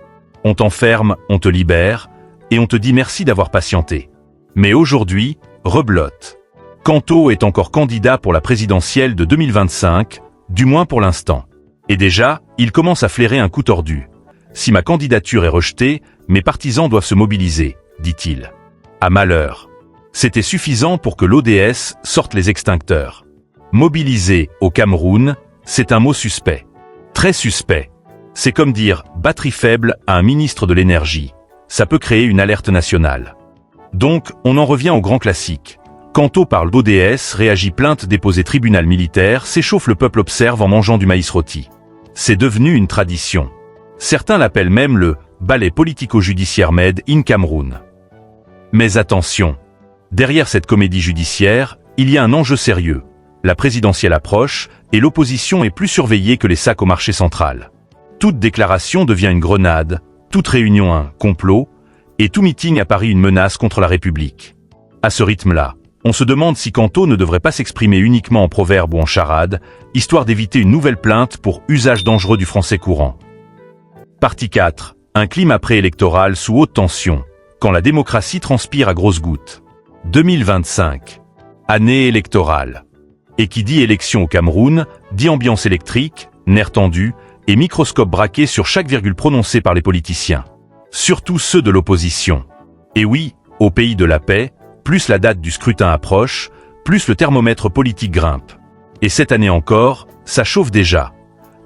On t'enferme, on te libère, et on te dit merci d'avoir patienté. Mais aujourd'hui, reblote. Canto est encore candidat pour la présidentielle de 2025, du moins pour l'instant. Et déjà, il commence à flairer un coup tordu. Si ma candidature est rejetée, mes partisans doivent se mobiliser, dit-il. À malheur. C'était suffisant pour que l'ODS sorte les extincteurs. Mobiliser au Cameroun, c'est un mot suspect. Très suspect. C'est comme dire batterie faible à un ministre de l'énergie. Ça peut créer une alerte nationale. Donc, on en revient au grand classique. Canto parle d'ODS, réagit plainte déposée tribunal militaire, s'échauffe le peuple observe en mangeant du maïs rôti. C'est devenu une tradition. Certains l'appellent même le ballet politico-judiciaire Made in Cameroun. Mais attention, derrière cette comédie judiciaire, il y a un enjeu sérieux. La présidentielle approche et l'opposition est plus surveillée que les sacs au marché central. Toute déclaration devient une grenade, toute réunion un complot, et tout meeting à Paris une menace contre la République. À ce rythme-là, on se demande si Canto ne devrait pas s'exprimer uniquement en proverbe ou en charade, histoire d'éviter une nouvelle plainte pour usage dangereux du français courant. Partie 4. Un climat préélectoral sous haute tension, quand la démocratie transpire à grosses gouttes. 2025. Année électorale. Et qui dit élection au Cameroun, dit ambiance électrique, nerfs tendus, et microscope braqué sur chaque virgule prononcée par les politiciens. Surtout ceux de l'opposition. Et oui, au pays de la paix, plus la date du scrutin approche, plus le thermomètre politique grimpe. Et cette année encore, ça chauffe déjà,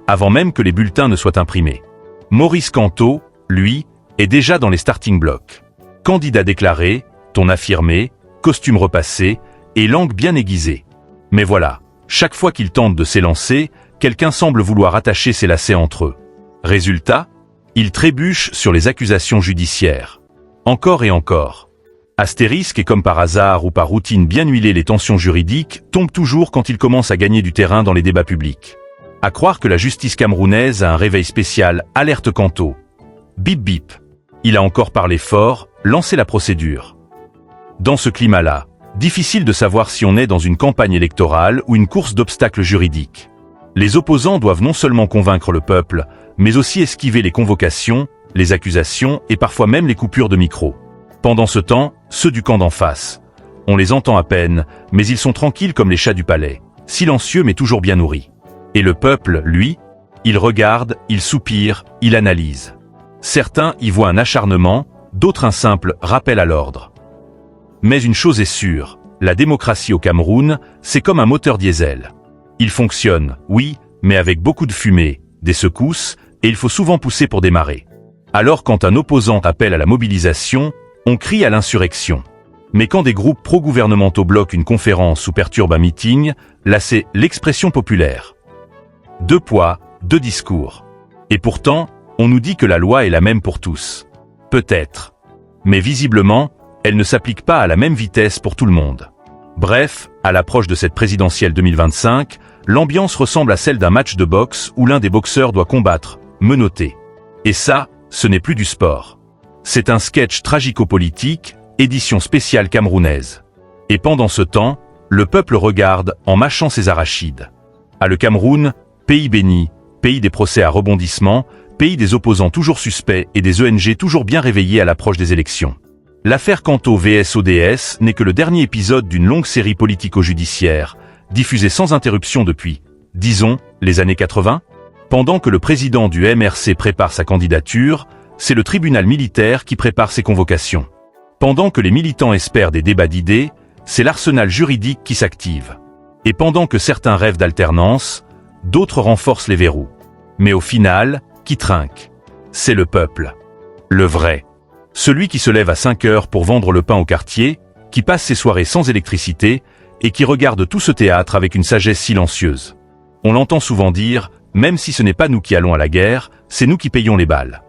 avant même que les bulletins ne soient imprimés. Maurice Canto, lui, est déjà dans les starting blocks. Candidat déclaré, ton affirmé, costume repassé, et langue bien aiguisée. Mais voilà, chaque fois qu'il tente de s'élancer, quelqu'un semble vouloir attacher ses lacets entre eux. Résultat, il trébuche sur les accusations judiciaires. Encore et encore. Astérisque et comme par hasard ou par routine bien huilée les tensions juridiques tombent toujours quand il commence à gagner du terrain dans les débats publics. À croire que la justice camerounaise a un réveil spécial, alerte Canto. Bip bip. Il a encore parlé fort, lancé la procédure. Dans ce climat-là, difficile de savoir si on est dans une campagne électorale ou une course d'obstacles juridiques. Les opposants doivent non seulement convaincre le peuple, mais aussi esquiver les convocations, les accusations et parfois même les coupures de micro. Pendant ce temps, ceux du camp d'en face. On les entend à peine, mais ils sont tranquilles comme les chats du palais, silencieux mais toujours bien nourris. Et le peuple, lui, il regarde, il soupire, il analyse. Certains y voient un acharnement, d'autres un simple rappel à l'ordre. Mais une chose est sûre, la démocratie au Cameroun, c'est comme un moteur diesel. Il fonctionne, oui, mais avec beaucoup de fumée, des secousses, et il faut souvent pousser pour démarrer. Alors quand un opposant appelle à la mobilisation, on crie à l'insurrection. Mais quand des groupes pro-gouvernementaux bloquent une conférence ou perturbent un meeting, là c'est l'expression populaire. 2 poids, 2 discours. Et pourtant, on nous dit que la loi est la même pour tous. Peut-être. Mais visiblement, elle ne s'applique pas à la même vitesse pour tout le monde. Bref, à l'approche de cette présidentielle 2025, l'ambiance ressemble à celle d'un match de boxe où l'un des boxeurs doit combattre, menotter. Et ça, ce n'est plus du sport. C'est un sketch tragico-politique, édition spéciale camerounaise. Et pendant ce temps, le peuple regarde en mâchant ses arachides. Ah, le Cameroun, pays béni, pays des procès à rebondissement, pays des opposants toujours suspects et des ONG toujours bien réveillés à l'approche des élections. L'affaire Kanto vs ODS n'est que le dernier épisode d'une longue série politico-judiciaire, diffusée sans interruption depuis, disons, les années 80. Pendant que le président du MRC prépare sa candidature, c'est le tribunal militaire qui prépare ses convocations. Pendant que les militants espèrent des débats d'idées, c'est l'arsenal juridique qui s'active. Et pendant que certains rêvent d'alternance, d'autres renforcent les verrous. Mais au final, qui trinque? C'est le peuple. Le vrai. Celui qui se lève à 5 heures pour vendre le pain au quartier, qui passe ses soirées sans électricité, et qui regarde tout ce théâtre avec une sagesse silencieuse. On l'entend souvent dire, même si ce n'est pas nous qui allons à la guerre, c'est nous qui payons les balles.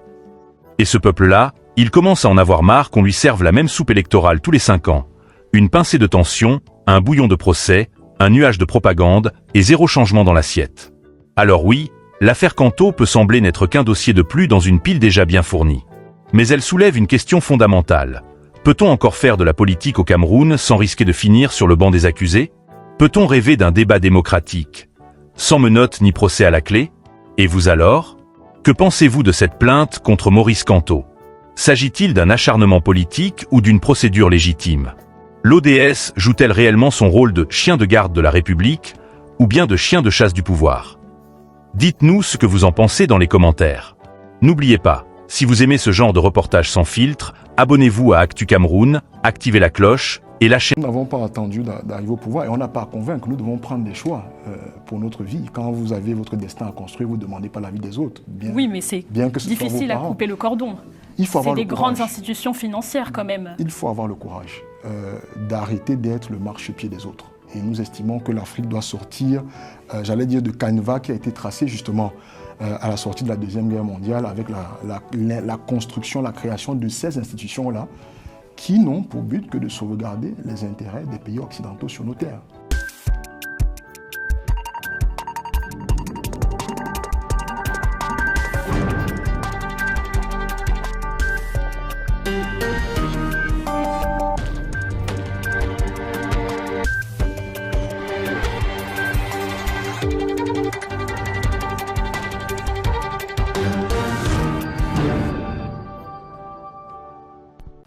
Et ce peuple-là, il commence à en avoir marre qu'on lui serve la même soupe électorale tous les 5 ans. Une pincée de tension, un bouillon de procès, un nuage de propagande, et 0 changement dans l'assiette. Alors oui, l'affaire Kanto peut sembler n'être qu'un dossier de plus dans une pile déjà bien fournie. Mais elle soulève une question fondamentale. Peut-on encore faire de la politique au Cameroun sans risquer de finir sur le banc des accusés? Peut-on rêver d'un débat démocratique, sans menottes ni procès à la clé? Et vous alors? Que pensez-vous de cette plainte contre Maurice Kanto? S'agit-il d'un acharnement politique ou d'une procédure légitime? L'ODS joue-t-elle réellement son rôle de chien de garde de la République, ou bien de chien de chasse du pouvoir? Dites-nous ce que vous en pensez dans les commentaires. N'oubliez pas, si vous aimez ce genre de reportage sans filtre, abonnez-vous à Actu Cameroun, activez la cloche et lâchez... Nous n'avons pas attendu d'arriver au pouvoir et on n'a pas à convaincre. Nous devons prendre des choix pour notre vie. Quand vous avez votre destin à construire, vous ne demandez pas l'avis des autres. Oui, mais c'est difficile à couper le cordon. C'est des grandes institutions financières quand même. Il faut avoir le courage d'arrêter d'être le marchepied des autres. Et nous estimons que l'Afrique doit sortir, j'allais dire, de canevas qui a été tracé justement à la sortie de la Deuxième Guerre mondiale avec la construction, la création de ces institutions-là qui n'ont pour but que de sauvegarder les intérêts des pays occidentaux sur nos terres.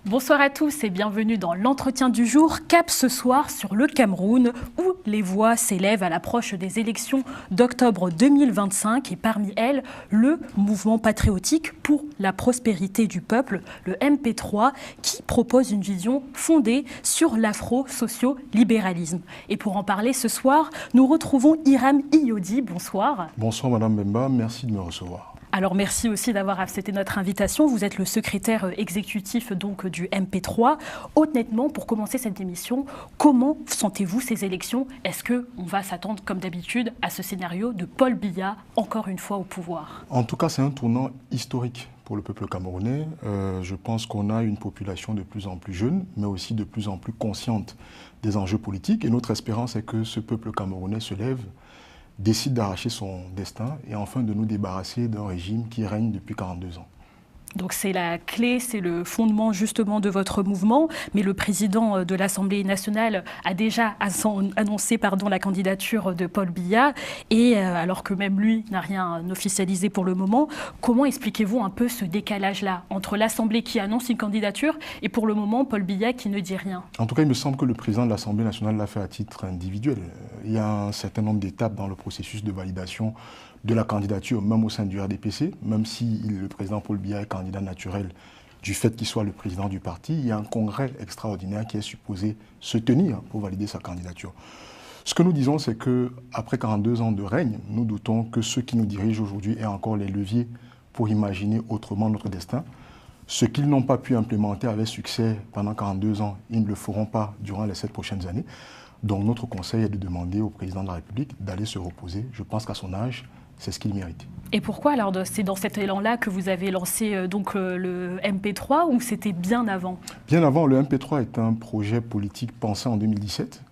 Bonsoir à tous et bienvenue dans l'entretien du jour. Cap ce soir sur le Cameroun où les voix s'élèvent à l'approche des élections d'octobre 2025 et parmi elles le mouvement patriotique pour la prospérité du peuple, le MP3, qui propose une vision fondée sur l'afro-socio-libéralisme. Et pour en parler ce soir, nous retrouvons Hiram Iyodi. Bonsoir. Bonsoir Madame Bemba, merci de me recevoir. Alors merci aussi d'avoir accepté notre invitation. Vous êtes le secrétaire exécutif donc du MP3. Honnêtement, pour commencer cette émission, comment sentez-vous ces élections? Est-ce qu'on va s'attendre comme d'habitude à ce scénario de Paul Biya encore une fois au pouvoir? En tout cas, c'est un tournant historique pour le peuple camerounais. Je pense qu'on a une population de plus en plus jeune, mais aussi de plus en plus consciente des enjeux politiques. Et notre espérance est que ce peuple camerounais se lève, décide d'arracher son destin et enfin de nous débarrasser d'un régime qui règne depuis 42 ans. Donc c'est la clé, c'est le fondement justement de votre mouvement. Mais le président de l'Assemblée nationale a déjà annoncé la candidature de Paul Biya, et alors que même lui n'a rien officialisé pour le moment. Comment expliquez-vous un peu ce décalage-là entre l'Assemblée qui annonce une candidature et pour le moment Paul Biya qui ne dit rien? En tout cas, il me semble que le président de l'Assemblée nationale l'a fait à titre individuel. Il y a un certain nombre d'étapes dans le processus de validation de la candidature, même au sein du RDPC, même si le président Paul Biya est candidat naturel du fait qu'il soit le président du parti, il y a un congrès extraordinaire qui est supposé se tenir pour valider sa candidature. Ce que nous disons, c'est qu'après 42 ans de règne, nous doutons que ceux qui nous dirigent aujourd'hui aient encore les leviers pour imaginer autrement notre destin. Ce qu'ils n'ont pas pu implémenter avec succès pendant 42 ans, ils ne le feront pas durant les 7 prochaines années. Donc notre conseil est de demander au président de la République d'aller se reposer. Je pense qu'à son âge, c'est ce qu'il mérite. Et pourquoi alors c'est dans cet élan-là que vous avez lancé le MP3 ou c'était bien avant? Bien avant, le MP3 est un projet politique pensé en 2017.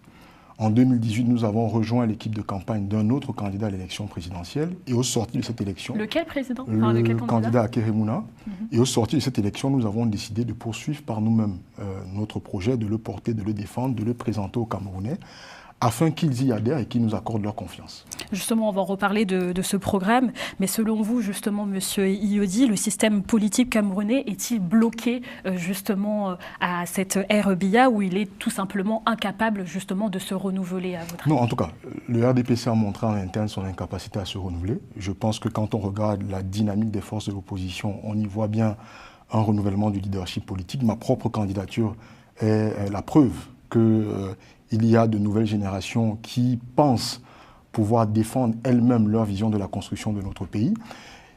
En 2018, nous avons rejoint l'équipe de campagne d'un autre candidat à l'élection présidentielle. Et au sorti de cette élection... Lequel président? Le candidat Akeremouna. Et au sorti de cette élection, nous avons décidé de poursuivre par nous-mêmes notre projet, de le porter, de le défendre, de le présenter aux Camerounais, afin qu'ils y adhèrent et qu'ils nous accordent leur confiance. Justement, on va en reparler de ce programme, mais selon vous, justement, Monsieur Iyodi, le système politique camerounais est-il bloqué justement à cette ère Biya où il est tout simplement incapable justement de se renouveler à votre avis? Non, en tout cas, le RDPC a montré en interne son incapacité à se renouveler. Je pense que quand on regarde la dynamique des forces de l'opposition, on y voit bien un renouvellement du leadership politique. Ma propre candidature est la preuve que il y a de nouvelles générations qui pensent pouvoir défendre elles-mêmes leur vision de la construction de notre pays.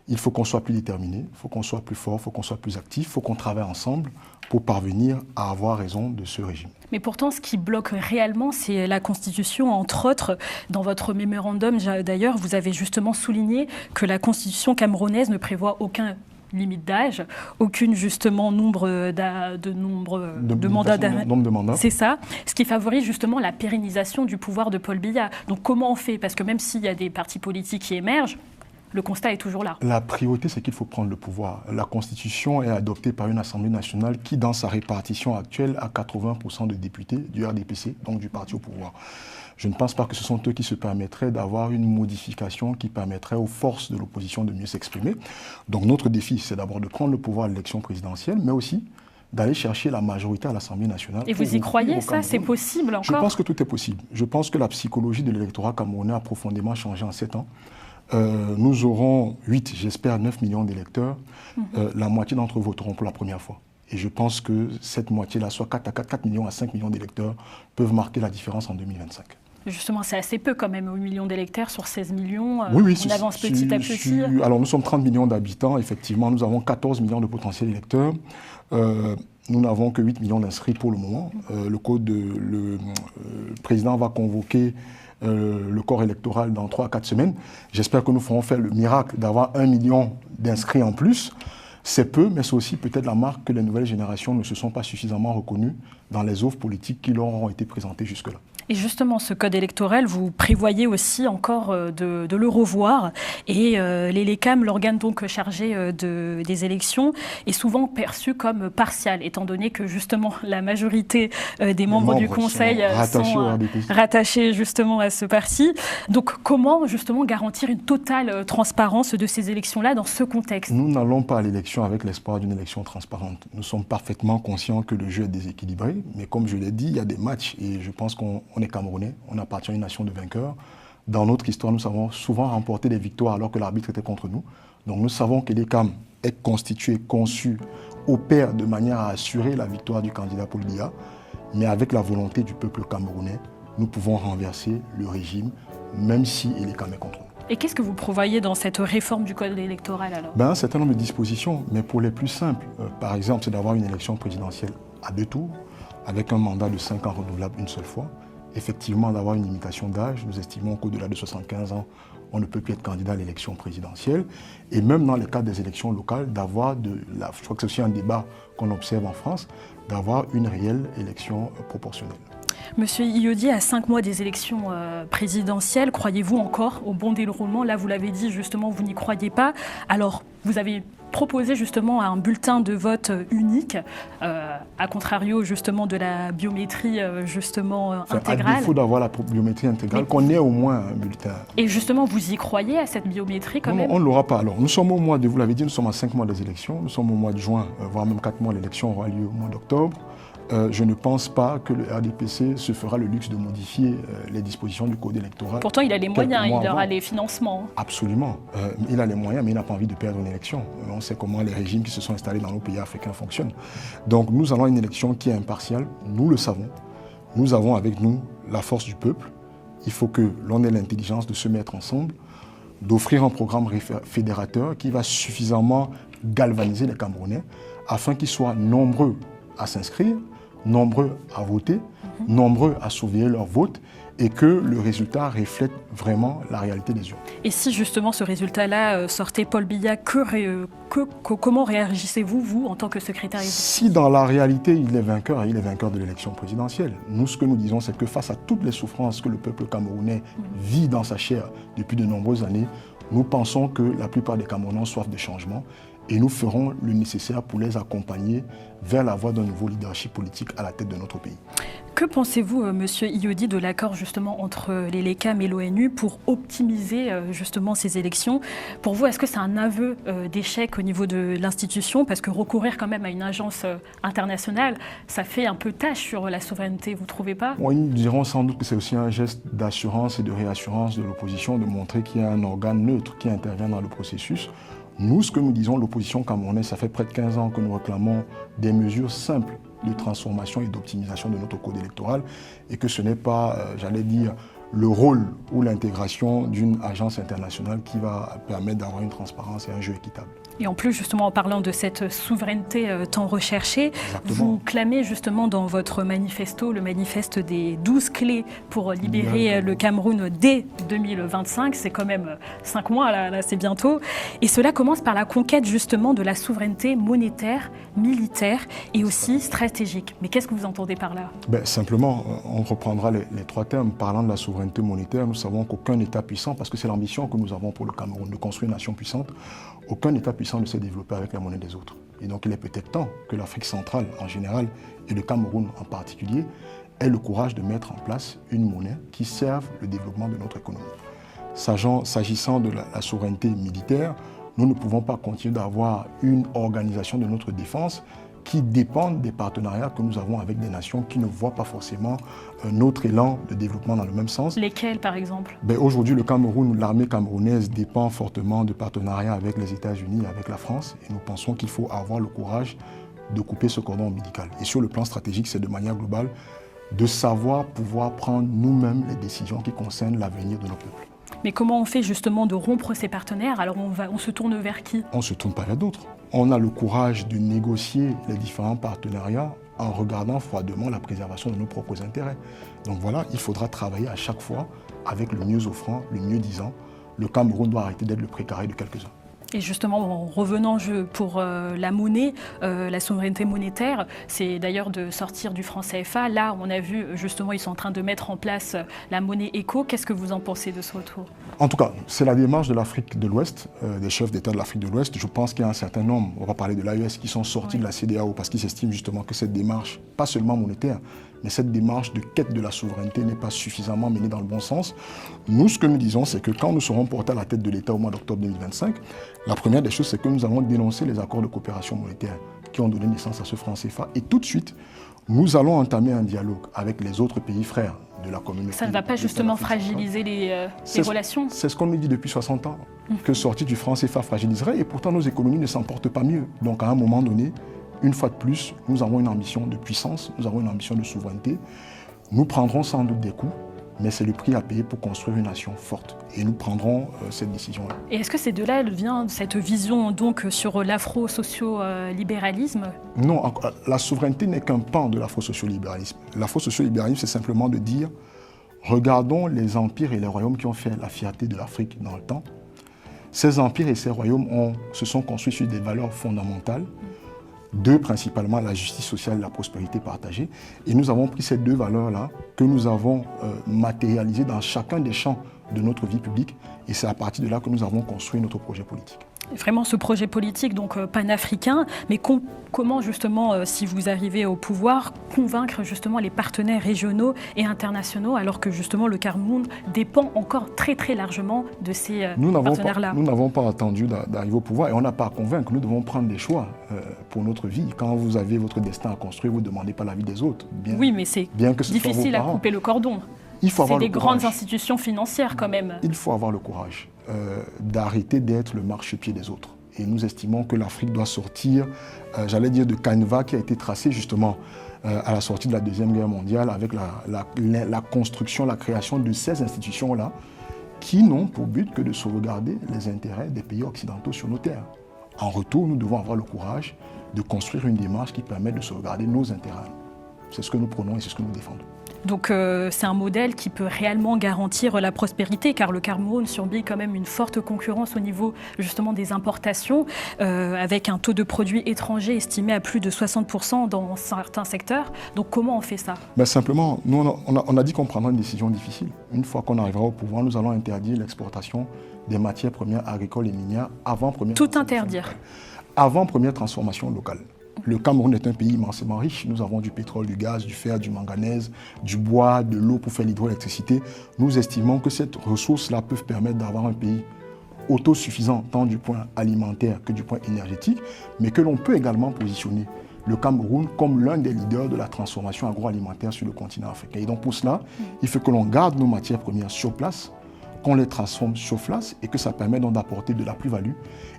Il faut qu'on soit plus déterminé, il faut qu'on soit plus fort, il faut qu'on soit plus actif, il faut qu'on travaille ensemble pour parvenir à avoir raison de ce régime. Mais pourtant, ce qui bloque réellement, c'est la Constitution. Entre autres, dans votre mémorandum, d'ailleurs, vous avez justement souligné que la Constitution camerounaise ne prévoit aucun limite d'âge, aucune justement nombre de mandats. C'est ça, ce qui favorise justement la pérennisation du pouvoir de Paul Biya. Donc comment on fait? Parce que même s'il y a des partis politiques qui émergent, le constat est toujours là. La priorité, c'est qu'il faut prendre le pouvoir. La Constitution est adoptée par une Assemblée nationale qui, dans sa répartition actuelle, a 80% de députés du RDPC, donc du parti au pouvoir. Je ne pense pas que ce sont eux qui se permettraient d'avoir une modification qui permettrait aux forces de l'opposition de mieux s'exprimer. Donc notre défi, c'est d'abord de prendre le pouvoir à l'élection présidentielle, mais aussi d'aller chercher la majorité à l'Assemblée nationale. Et vous y croyez, ça? C'est possible encore? Je pense que tout est possible. Je pense que la psychologie de l'électorat camerounais a profondément changé en 7 ans. Nous aurons 8, j'espère 9 millions d'électeurs. La moitié d'entre eux voteront pour la première fois. Et je pense que cette moitié-là, soit 4 millions à 5 millions d'électeurs, peuvent marquer la différence en 2025. Justement, c'est assez peu quand même, 8 millions d'électeurs sur 16 millions. Oui, on avance petit à petit. Alors nous sommes 30 millions d'habitants, effectivement, nous avons 14 millions de potentiels électeurs. Nous n'avons que 8 millions d'inscrits pour le moment. Le président va convoquer le corps électoral dans 3 à 4 semaines. J'espère que nous ferons faire le miracle d'avoir 1 million d'inscrits en plus. C'est peu, mais c'est aussi peut-être la marque que les nouvelles générations ne se sont pas suffisamment reconnues dans les offres politiques qui leur ont été présentées jusque-là. Et justement, ce code électoral, vous prévoyez aussi encore de le revoir. Et l'ELECAM, l'organe donc chargé des élections, est souvent perçu comme partial, étant donné que justement la majorité des membres du Conseil sont rattachés justement à ce parti. Donc comment justement garantir une totale transparence de ces élections-là dans ce contexte? Nous n'allons pas à l'élection avec l'espoir d'une élection transparente. Nous sommes parfaitement conscients que le jeu est déséquilibré, mais comme je l'ai dit, il y a des matchs et je pense qu'on est Camerounais, on appartient à une nation de vainqueurs. Dans notre histoire, nous avons souvent remporté des victoires alors que l'arbitre était contre nous. Donc nous savons que l'ELECAM est constitué, conçu, opère de manière à assurer la victoire du candidat Paul Biya, mais avec la volonté du peuple camerounais, nous pouvons renverser le régime, même si l'ELECAM est contre nous. Et qu'est-ce que vous prévoyez dans cette réforme du code électoral alors? Un certain nombre de dispositions, mais pour les plus simples, par exemple, c'est d'avoir une élection présidentielle à 2 tours, avec un mandat de 5 ans renouvelable une seule fois. Effectivement, d'avoir une limitation d'âge. Nous estimons qu'au-delà de 75 ans, on ne peut plus être candidat à l'élection présidentielle. Et même dans le cadre des élections locales, d'avoir je crois que c'est aussi un débat qu'on observe en France, d'avoir une réelle élection proportionnelle. Monsieur Iyodi, à 5 mois des élections présidentielles, croyez-vous encore au bon déroulement? Là, vous l'avez dit, justement, vous n'y croyez pas. Alors, vous avez proposé justement un bulletin de vote unique, à contrario justement de la biométrie intégrale. À défaut d'avoir la biométrie intégrale, qu'on ait au moins un bulletin. Et justement, vous y croyez à cette biométrie quand même? Non, on ne l'aura pas. Alors, nous sommes au mois de, vous l'avez dit, nous sommes à 5 mois des élections, nous sommes au mois de juin, voire même 4 mois, l'élection aura lieu au mois d'octobre. Je ne pense pas que le RDPC se fera le luxe de modifier les dispositions du code électoral. Pourtant, il a les moyens, il aura les financements. Absolument. Il a les moyens, mais il n'a pas envie de perdre une élection. On sait comment les régimes qui se sont installés dans nos pays africains fonctionnent. Donc nous allons à une élection qui est impartiale, nous le savons. Nous avons avec nous la force du peuple. Il faut que l'on ait l'intelligence de se mettre ensemble, d'offrir un programme fédérateur qui va suffisamment galvaniser les Camerounais afin qu'ils soient nombreux à s'inscrire, nombreux à voter, nombreux à surveiller leur vote et que le résultat reflète vraiment la réalité des urnes. Et si justement ce résultat-là sortait Paul Biya, comment réagissez-vous, vous, en tant que secrétaire exécutif? Si dans la réalité il est vainqueur de l'élection présidentielle, nous ce que nous disons c'est que face à toutes les souffrances que le peuple camerounais vit dans sa chair depuis de nombreuses années, nous pensons que la plupart des Camerounais ont soif de changement et nous ferons le nécessaire pour les accompagner vers la voie d'un nouveau leadership politique à la tête de notre pays. Que pensez-vous, Monsieur Iyodi, de l'accord justement entre les LECAM et l'ONU pour optimiser justement ces élections? Pour vous, est-ce que c'est un aveu d'échec au niveau de l'institution? Parce que recourir quand même à une agence internationale, ça fait un peu tâche sur la souveraineté, vous ne trouvez pas? Oui, nous dirons sans doute que c'est aussi un geste d'assurance et de réassurance de l'opposition, de montrer qu'il y a un organe neutre qui intervient dans le processus. Nous, ce que nous disons, l'opposition camerounaise, ça fait près de 15 ans que nous réclamons des mesures simples de transformation et d'optimisation de notre code électoral et que ce n'est pas, j'allais dire, le rôle ou l'intégration d'une agence internationale qui va permettre d'avoir une transparence et un jeu équitable. Et en plus, justement, en parlant de cette souveraineté tant recherchée, vous clamez justement dans votre manifesto, le manifeste des 12 clés pour libérer le Cameroun dès 2025. C'est quand même 5 mois, là c'est bientôt. Et cela commence par la conquête justement de la souveraineté monétaire, militaire et aussi stratégique. Mais qu'est-ce que vous entendez par là? Simplement, on reprendra les 3 termes. Parlant de la souveraineté monétaire, nous savons qu'aucun État puissant, parce que c'est l'ambition que nous avons pour le Cameroun, de construire une nation puissante, aucun État puissant ne s'est développé avec la monnaie des autres. Et donc il est peut-être temps que l'Afrique centrale en général et le Cameroun en particulier aient le courage de mettre en place une monnaie qui serve le développement de notre économie. S'agissant de la souveraineté militaire, nous ne pouvons pas continuer d'avoir une organisation de notre défense qui dépendent des partenariats que nous avons avec des nations qui ne voient pas forcément notre élan de développement dans le même sens. Lesquels, par exemple? Aujourd'hui, le Cameroun, l'armée camerounaise dépend fortement de partenariats avec les États-Unis et avec la France. Et nous pensons qu'il faut avoir le courage de couper ce cordon ombilical. Et sur le plan stratégique, c'est de manière globale de savoir pouvoir prendre nous-mêmes les décisions qui concernent l'avenir de nos peuples. Mais comment on fait justement de rompre ces partenaires? Alors on se tourne vers qui? On ne se tourne pas vers d'autres. On a le courage de négocier les différents partenariats en regardant froidement la préservation de nos propres intérêts. Donc voilà, il faudra travailler à chaque fois avec le mieux offrant, le mieux disant. Le Cameroun doit arrêter d'être le précaré de quelques-uns. Et justement, en revenant pour la monnaie, la souveraineté monétaire, c'est d'ailleurs de sortir du franc CFA. Là, on a vu, justement, ils sont en train de mettre en place la monnaie éco. Qu'est-ce que vous en pensez de ce retour? En tout cas, c'est la démarche de l'Afrique de l'Ouest, des chefs d'État de l'Afrique de l'Ouest. Je pense qu'il y a un certain nombre, on va parler de l'AES, qui sont sortis de la CEDEAO parce qu'ils estiment justement que cette démarche, pas seulement monétaire, mais cette démarche de quête de la souveraineté n'est pas suffisamment menée dans le bon sens. Nous, ce que nous disons, c'est que quand nous serons portés à la tête de l'État au mois d'octobre 2025, la première des choses, c'est que nous allons dénoncer les accords de coopération monétaire qui ont donné naissance à ce franc CFA. Et tout de suite, nous allons entamer un dialogue avec les autres pays frères de la communauté. Ça ne va pas justement fragiliser les relations? C'est ce qu'on nous dit depuis 60 ans, que sortir du franc CFA fragiliserait, et pourtant nos économies ne s'en portent pas mieux. Donc à un moment donné, une fois de plus, nous avons une ambition de puissance, nous avons une ambition de souveraineté. Nous prendrons sans doute des coups, mais c'est le prix à payer pour construire une nation forte. Et nous prendrons cette décision-là. Et est-ce que c'est de là vient cette vision donc sur l'afro-socio-libéralisme? Non, la souveraineté n'est qu'un pan de l'afro-socio-libéralisme. L'afro-socio-libéralisme, c'est simplement de dire, regardons les empires et les royaumes qui ont fait la fierté de l'Afrique dans le temps. Ces empires et ces royaumes se sont construits sur des valeurs fondamentales, Deux, principalement la justice sociale et la prospérité partagée. Et nous avons pris ces deux valeurs-là que nous avons matérialisées dans chacun des champs de notre vie publique. Et c'est à partir de là que nous avons construit notre projet politique. Vraiment ce projet politique donc panafricain, mais comment justement, si vous arrivez au pouvoir, convaincre justement les partenaires régionaux et internationaux, alors que justement le Cameroun dépend encore très très largement de ces partenaires-là. Nous n'avons pas attendu d'arriver au pouvoir et on n'a pas à convaincre. Nous devons prendre des choix pour notre vie. Quand vous avez votre destin à construire, vous ne demandez pas l'avis des autres. Oui, mais c'est difficile à couper le cordon. C'est des grandes institutions financières quand même. Il faut avoir le courage d'arrêter d'être le marchepied des autres. Et nous estimons que l'Afrique doit sortir, j'allais dire, de canevas qui a été tracé justement à la sortie de la Deuxième Guerre mondiale avec la construction, la création de ces institutions-là qui n'ont pour but que de sauvegarder les intérêts des pays occidentaux sur nos terres. En retour, nous devons avoir le courage de construire une démarche qui permette de sauvegarder nos intérêts. C'est ce que nous prenons et c'est ce que nous défendons. Donc c'est un modèle qui peut réellement garantir la prospérité, car le Cameroun subit quand même une forte concurrence au niveau justement des importations, avec un taux de produits étrangers estimé à plus de 60% dans certains secteurs. Donc comment on fait ça? Simplement, nous on a dit qu'on prendra une décision difficile. Une fois qu'on arrivera au pouvoir, nous allons interdire l'exportation des matières premières agricoles et minières avant première transformation locale. Le Cameroun est un pays immensément riche. Nous avons du pétrole, du gaz, du fer, du manganèse, du bois, de l'eau pour faire l'hydroélectricité. Nous estimons que cette ressource-là peut permettre d'avoir un pays autosuffisant tant du point alimentaire que du point énergétique, mais que l'on peut également positionner le Cameroun comme l'un des leaders de la transformation agroalimentaire sur le continent africain. Et donc pour cela, il faut que l'on garde nos matières premières sur place, qu'on les transforme sur place et que ça permet donc d'apporter de la plus-value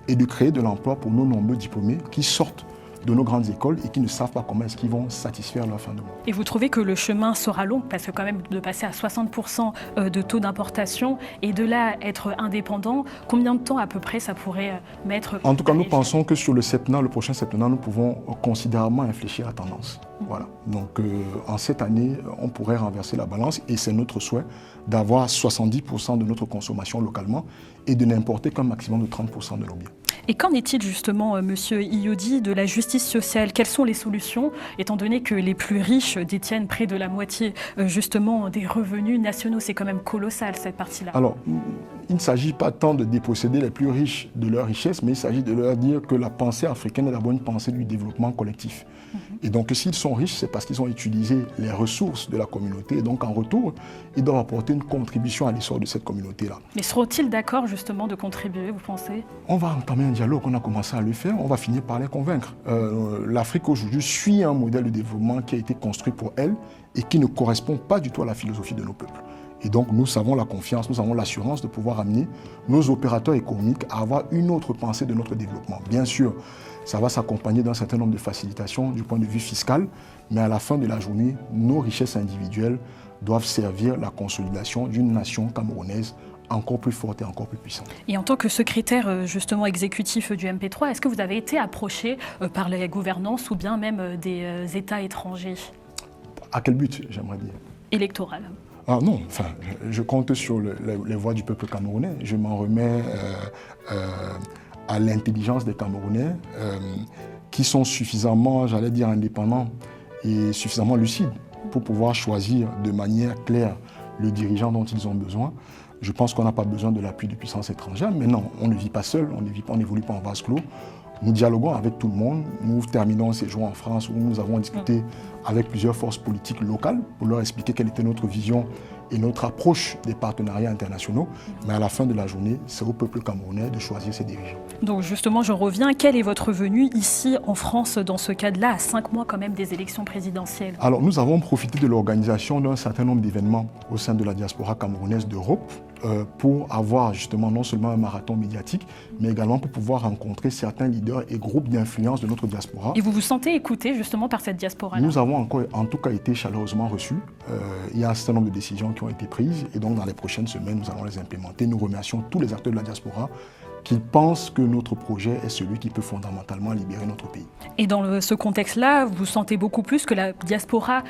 et de créer de l'emploi pour nos nombreux diplômés qui sortent de nos grandes écoles et qui ne savent pas comment est-ce qu'ils vont satisfaire leur fin de mois. Et vous trouvez que le chemin sera long, parce que quand même de passer à 60% de taux d'importation et de là être indépendant, combien de temps à peu près ça pourrait mettre? En tout cas, nous pensons que sur le prochain septennat, nous pouvons considérablement infléchir la tendance. Voilà. Donc en cette année, on pourrait renverser la balance et c'est notre souhait d'avoir 70% de notre consommation localement et de n'importer qu'un maximum de 30% de nos biens. Et qu'en est-il justement, Monsieur Iyodi, de la justice sociale? Quelles sont les solutions, étant donné que les plus riches détiennent près de la moitié justement des revenus nationaux? C'est quand même colossal cette partie-là. Alors, il ne s'agit pas tant de déposséder les plus riches de leur richesse, mais il s'agit de leur dire que la pensée africaine est d'abord une pensée du développement collectif. Et donc s'ils sont riches, c'est parce qu'ils ont utilisé les ressources de la communauté. Et donc en retour, ils doivent apporter une contribution à l'essor de cette communauté-là. Mais seront-ils d'accord justement de contribuer, vous pensez? On va entamer un dialogue, on a commencé à le faire, on va finir par les convaincre. L'Afrique aujourd'hui suit un modèle de développement qui a été construit pour elle et qui ne correspond pas du tout à la philosophie de nos peuples. Et donc nous avons la confiance, nous avons l'assurance de pouvoir amener nos opérateurs économiques à avoir une autre pensée de notre développement. Bien sûr, ça va s'accompagner d'un certain nombre de facilitations du point de vue fiscal, mais à la fin de la journée, nos richesses individuelles doivent servir la consolidation d'une nation camerounaise encore plus forte et encore plus puissante. Et en tant que secrétaire justement exécutif du MP3, est-ce que vous avez été approché par les gouvernances ou bien même des États étrangers? À quel but, j'aimerais dire? Électoral. Ah non, enfin, je compte sur les voix du peuple camerounais. Je m'en remets à l'intelligence des Camerounais qui sont suffisamment, j'allais dire, indépendants et suffisamment lucides pour pouvoir choisir de manière claire le dirigeant dont ils ont besoin. Je pense qu'on n'a pas besoin de l'appui de puissances étrangères, mais non, on ne vit pas seul, on n'évolue pas en vase clos. Nous dialoguons avec tout le monde. Nous terminons ces jours en France où nous avons discuté avec plusieurs forces politiques locales pour leur expliquer quelle était notre vision et notre approche des partenariats internationaux. Mais à la fin de la journée, c'est au peuple camerounais de choisir ses dirigeants. Donc justement, je reviens. Quelle est votre venue ici en France dans ce cadre-là, à 5 mois quand même des élections présidentielles? Alors nous avons profité de l'organisation d'un certain nombre d'événements au sein de la diaspora camerounaise d'Europe pour avoir justement non seulement un marathon médiatique, mais également pour pouvoir rencontrer certains leaders et groupes d'influence de notre diaspora. Et vous vous sentez écouté justement par cette diaspora-là? Nous avons encore, en tout cas été chaleureusement reçus. Il y a un certain nombre de décisions qui ont été prises et donc dans les prochaines semaines, nous allons les implémenter. Nous remercions tous les acteurs de la diaspora qui pensent que notre projet est celui qui peut fondamentalement libérer notre pays. Et dans ce contexte-là, vous sentez beaucoup plus que la diaspora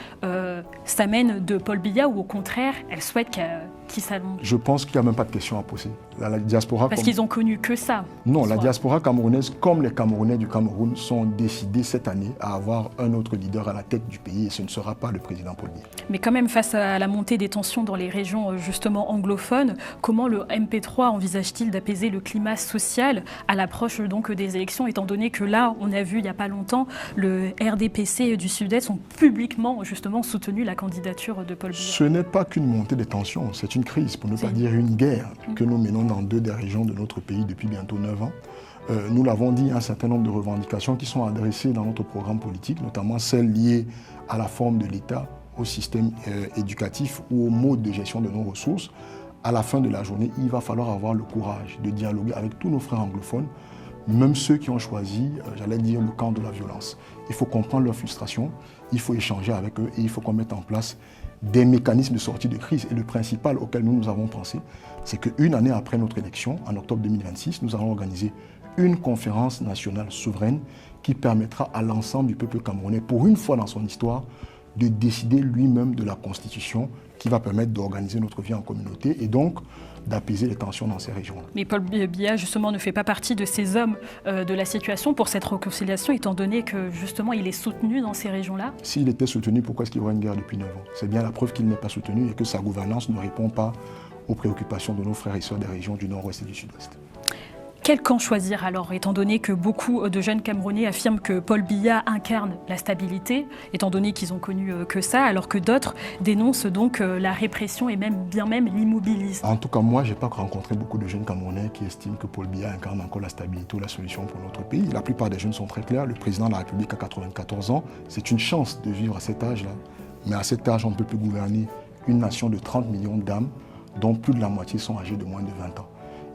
s'amène de Paul Biya ou au contraire, elle souhaite qui s'allonge. Je pense qu'il n'y a même pas de question à poser. La diaspora... Parce qu'ils n'ont connu que ça. Non, la diaspora camerounaise, comme les Camerounais du Cameroun, sont décidés cette année à avoir un autre leader à la tête du pays et ce ne sera pas le président Paul Biya. Mais quand même, face à la montée des tensions dans les régions justement anglophones, comment le MP3 envisage-t-il d'apaiser le climat social à l'approche donc des élections, étant donné que là, on a vu il n'y a pas longtemps, le RDPC du Sud-Est ont publiquement justement soutenu la candidature de Paul Biya. Ce n'est pas qu'une montée des tensions, c'est une crise, pour ne pas dire une guerre, que nous menons dans deux des régions de notre pays depuis bientôt 9 ans. Nous l'avons dit, il y a un certain nombre de revendications qui sont adressées dans notre programme politique, notamment celles liées à la forme de l'État, au système éducatif ou au mode de gestion de nos ressources. À la fin de la journée, il va falloir avoir le courage de dialoguer avec tous nos frères anglophones, même ceux qui ont choisi, j'allais dire, le camp de la violence. Il faut comprendre leur frustration, il faut échanger avec eux et il faut qu'on mette en place des mécanismes de sortie de crise. Et le principal auquel nous avons pensé, c'est qu'une année après notre élection, en octobre 2026, nous allons organiser une conférence nationale souveraine qui permettra à l'ensemble du peuple camerounais, pour une fois dans son histoire, de décider lui-même de la constitution qui va permettre d'organiser notre vie en communauté et donc d'apaiser les tensions dans ces régions-là. Mais Paul Biya, justement, ne fait pas partie de ces hommes de la situation pour cette réconciliation, étant donné que, justement, il est soutenu dans ces régions-là. S'il était soutenu, pourquoi est-ce qu'il y aurait une guerre depuis 9 ans? C'est bien la preuve qu'il n'est pas soutenu et que sa gouvernance ne répond pas aux préoccupations de nos frères et sœurs des régions du Nord-Ouest et du Sud-Ouest. Quel camp choisir alors, étant donné que beaucoup de jeunes Camerounais affirment que Paul Biya incarne la stabilité, étant donné qu'ils ont connu que ça, alors que d'autres dénoncent donc la répression et bien même l'immobilisme? En tout cas, moi, je n'ai pas rencontré beaucoup de jeunes Camerounais qui estiment que Paul Biya incarne encore la stabilité ou la solution pour notre pays. La plupart des jeunes sont très clairs. Le président de la République a 94 ans. C'est une chance de vivre à cet âge-là. Mais à cet âge, on ne peut plus gouverner une nation de 30 millions d'âmes, dont plus de la moitié sont âgés de moins de 20 ans.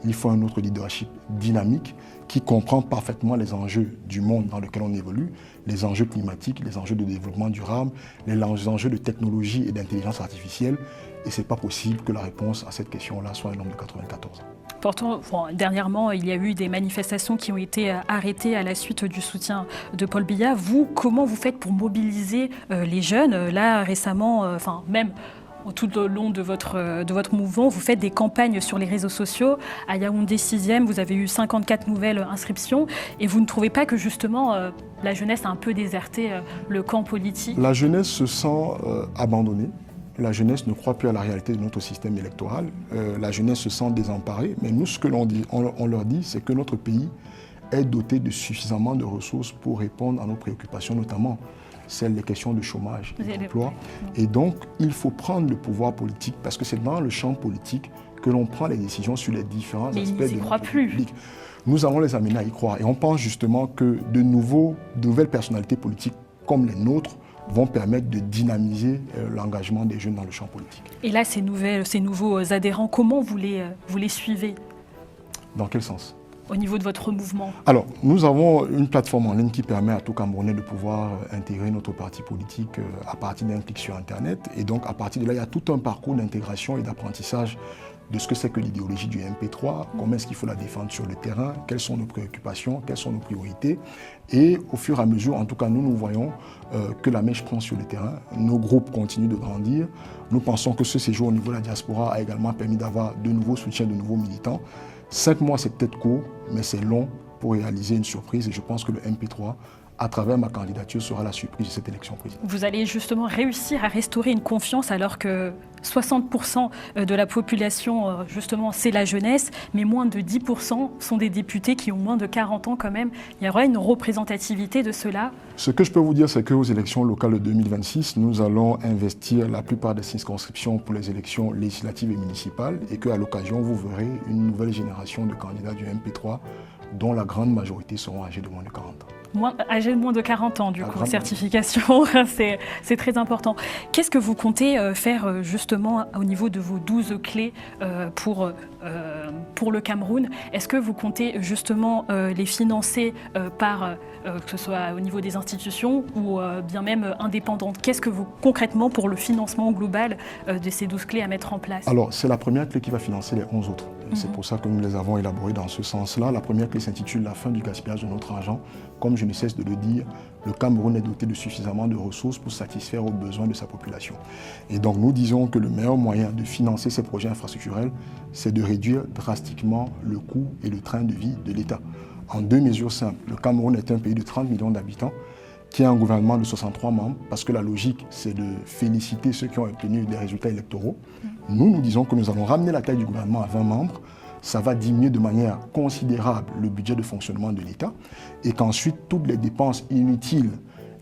Il faut un autre leadership dynamique qui comprend parfaitement les enjeux du monde dans lequel on évolue, les enjeux climatiques, les enjeux de développement durable, les enjeux de technologie et d'intelligence artificielle. Et ce n'est pas possible que la réponse à cette question-là soit un homme de 94 ans. Pourtant, dernièrement, il y a eu des manifestations qui ont été arrêtées à la suite du soutien de Paul Biya. Vous, comment vous faites pour mobiliser les jeunes? Là, récemment, même tout au long de votre mouvement, vous faites des campagnes sur les réseaux sociaux. À Yaoundé 6e, vous avez eu 54 nouvelles inscriptions. Et vous ne trouvez pas que justement la jeunesse a un peu déserté le camp politique? La jeunesse se sent abandonnée. La jeunesse ne croit plus à la réalité de notre système électoral. La jeunesse se sent désemparée. Mais nous, ce que on leur dit, c'est que notre pays est doté de suffisamment de ressources pour répondre à nos préoccupations, notamment celles des questions de chômage et d'emploi. Et donc, il faut prendre le pouvoir politique, parce que c'est dans le champ politique que l'on prend les décisions sur les différents aspects de notre République. Nous allons les amener à y croire. Et on pense justement que de nouvelles personnalités politiques comme les nôtres vont permettre de dynamiser l'engagement des jeunes dans le champ politique. Et là, ces nouveaux adhérents, comment vous les suivez? Dans quel sens? Au niveau de votre mouvement? Alors, nous avons une plateforme en ligne qui permet à tout Camerounais de pouvoir intégrer notre parti politique à partir d'un clic sur Internet. Et donc, à partir de là, il y a tout un parcours d'intégration et d'apprentissage de ce que c'est que l'idéologie du MP3, comment est-ce qu'il faut la défendre sur le terrain, quelles sont nos préoccupations, quelles sont nos priorités. Et au fur et à mesure, en tout cas, nous voyons que la mèche prend sur le terrain. Nos groupes continuent de grandir. Nous pensons que ce séjour au niveau de la diaspora a également permis d'avoir de nouveaux soutiens, de nouveaux militants. 5 mois, c'est peut-être court, mais c'est long pour réaliser une surprise. Et je pense que le MP3, à travers ma candidature, sera la surprise de cette élection présidentielle. Vous allez justement réussir à restaurer une confiance alors que 60% de la population, justement, c'est la jeunesse, mais moins de 10% sont des députés qui ont moins de 40 ans quand même. Il y aura une représentativité de cela? Ce que je peux vous dire, c'est qu'aux élections locales de 2026, nous allons investir la plupart des circonscriptions pour les élections législatives et municipales et qu'à l'occasion, vous verrez une nouvelle génération de candidats du MP3 dont la grande majorité seront âgés de moins de 40 ans. Âgé de moins de 40 ans, du coup, certification, c'est très important. Qu'est-ce que vous comptez faire justement au niveau de vos 12 clés pour le Cameroun? Est-ce que vous comptez justement les financer par, que ce soit au niveau des institutions ou bien même indépendantes? Qu'est-ce que vous, concrètement, pour le financement global de ces 12 clés à mettre en place? Alors, c'est la première clé qui va financer les 11 autres. C'est pour ça que nous les avons élaborés dans ce sens-là. La première clé s'intitule « La fin du gaspillage de notre argent ». Comme je ne cesse de le dire, le Cameroun est doté de suffisamment de ressources pour satisfaire aux besoins de sa population. Et donc nous disons que le meilleur moyen de financer ces projets infrastructurels, c'est de réduire drastiquement le coût et le train de vie de l'État. En 2 mesures simples, le Cameroun est un pays de 30 millions d'habitants qui a un gouvernement de 63 membres, parce que la logique, c'est de féliciter ceux qui ont obtenu des résultats électoraux. Nous disons que nous allons ramener la taille du gouvernement à 20 membres. Ça va diminuer de manière considérable le budget de fonctionnement de l'État et qu'ensuite, toutes les dépenses inutiles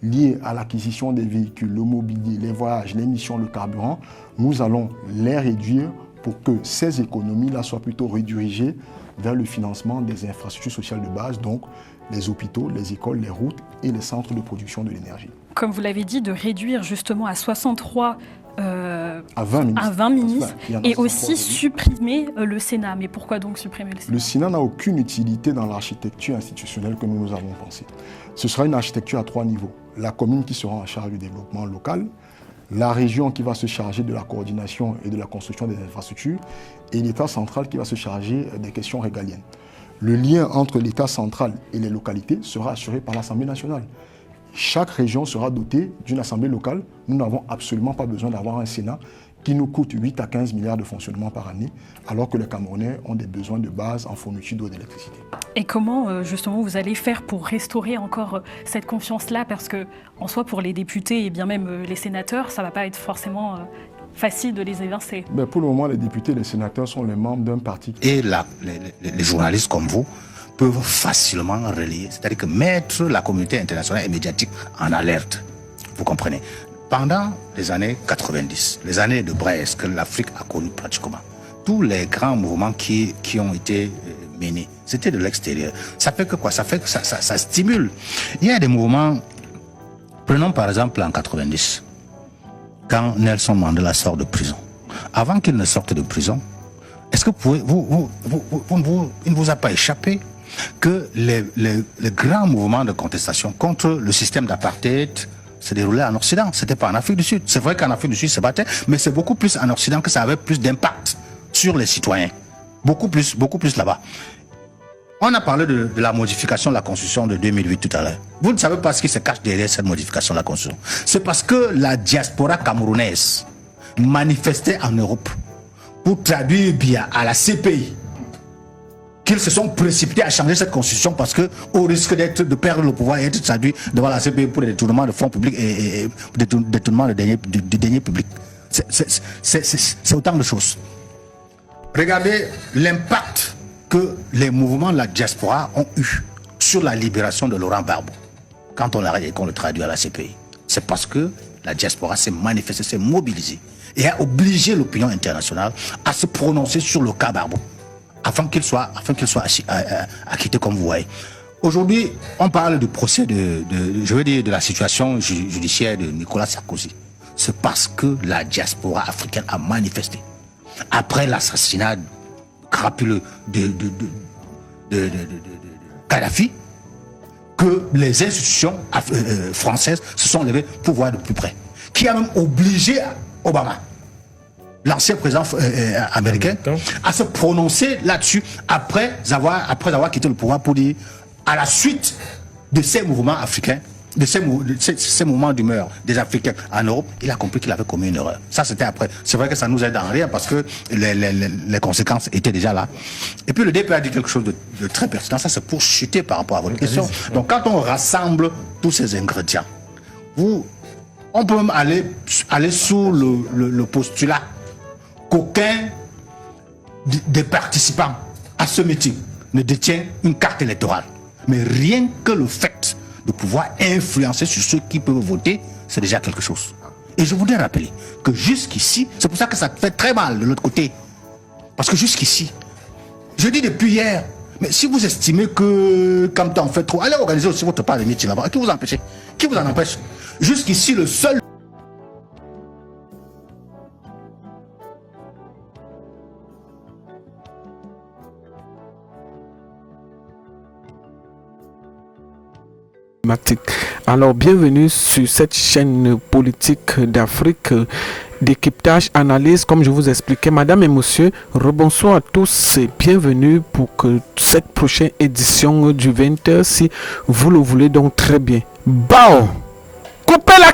liées à l'acquisition des véhicules, le mobilier, les voyages, l'émission, le carburant, nous allons les réduire pour que ces économies-là soient plutôt redirigées vers le financement des infrastructures sociales de base, donc les hôpitaux, les écoles, les routes et les centres de production de l'énergie. Comme vous l'avez dit, de réduire justement à 63 à 20 ministres et aussi supprimer le Sénat. Mais pourquoi donc supprimer le Sénat? Le Sénat n'a aucune utilité dans l'architecture institutionnelle que nous avons pensée. Ce sera une architecture à 3 niveaux. La commune qui sera en charge du développement local, la région qui va se charger de la coordination et de la construction des infrastructures et l'État central qui va se charger des questions régaliennes. Le lien entre l'État central et les localités sera assuré par l'Assemblée nationale. Chaque région sera dotée d'une assemblée locale. Nous n'avons absolument pas besoin d'avoir un Sénat qui nous coûte 8 à 15 milliards de fonctionnement par année, alors que les Camerounais ont des besoins de base en fourniture d'eau et d'électricité. Et comment, justement, vous allez faire pour restaurer encore cette confiance-là? Parce que, en soi, pour les députés et bien même les sénateurs, ça ne va pas être forcément facile de les évincer. Mais pour le moment, les députés et les sénateurs sont les membres d'un parti. Et les journalistes comme vous peuvent facilement relayer, c'est-à-dire que mettre la communauté internationale et médiatique en alerte. Vous comprenez? Pendant les années 90, les années de Brest que l'Afrique a connu pratiquement, tous les grands mouvements qui ont été menés, c'était de l'extérieur. Ça fait que quoi? Ça fait que ça stimule. Il y a des mouvements, prenons par exemple en 90, quand Nelson Mandela sort de prison. Avant qu'il ne sorte de prison, est-ce que il ne vous a pas échappé que les grands mouvements de contestation contre le système d'apartheid se déroulaient en Occident? C'était pas en Afrique du Sud. C'est vrai qu'en Afrique du Sud, se battait, mais c'est beaucoup plus en Occident que ça avait plus d'impact sur les citoyens. Beaucoup plus là-bas. On a parlé de la modification de la Constitution de 2008 tout à l'heure. Vous ne savez pas ce qui se cache derrière cette modification de la Constitution. C'est parce que la diaspora camerounaise manifestait en Europe pour traduire bien à la CPI qu'ils se sont précipités à changer cette constitution parce que, au risque de perdre le pouvoir et être traduit devant la CPI pour des détournements de fonds publics et détournements de deniers publics. C'est autant de choses. Regardez l'impact que les mouvements de la diaspora ont eu sur la libération de Laurent Gbagbo quand on l'arrête et qu'on le traduit à la CPI. C'est parce que la diaspora s'est manifestée, s'est mobilisée et a obligé l'opinion internationale à se prononcer sur le cas Gbagbo afin qu'il soit acquitté, comme vous voyez. Aujourd'hui, on parle du procès de la situation judiciaire de Nicolas Sarkozy. C'est parce que la diaspora africaine a manifesté. Après l'assassinat crapuleux de Kadhafi, que les institutions françaises se sont levées pour voir de plus près. Qui a même obligé Obama, l'ancien président américain, à se prononcer là-dessus après avoir quitté le pouvoir pour dire, à la suite de ces mouvements africains, de ces mouvements d'humeur des Africains en Europe, il a compris qu'il avait commis une erreur. Ça, c'était après. C'est vrai que ça nous aide en rien parce que les conséquences étaient déjà là. Et puis le DP a dit quelque chose de très pertinent. Ça, c'est pour chuter par rapport à votre question. Donc, quand on rassemble tous ces ingrédients, on peut même aller sous le postulat qu'aucun des participants à ce meeting ne détient une carte électorale. Mais rien que le fait de pouvoir influencer sur ceux qui peuvent voter, c'est déjà quelque chose. Et je voudrais rappeler que jusqu'ici, c'est pour ça que ça fait très mal de l'autre côté. Parce que jusqu'ici, je dis depuis hier, mais si vous estimez que quand on fait trop, allez organiser aussi votre part de meeting là-bas. Qui vous empêche? Qui vous en empêche? Jusqu'ici, le seul Alors, bienvenue sur cette chaîne politique d'Afrique. décryptage, analyse, comme je vous expliquais. Madame et monsieur, rebonsoir à tous et bienvenue pour que cette prochaine édition du 20h, si vous le voulez donc très bien. Bao!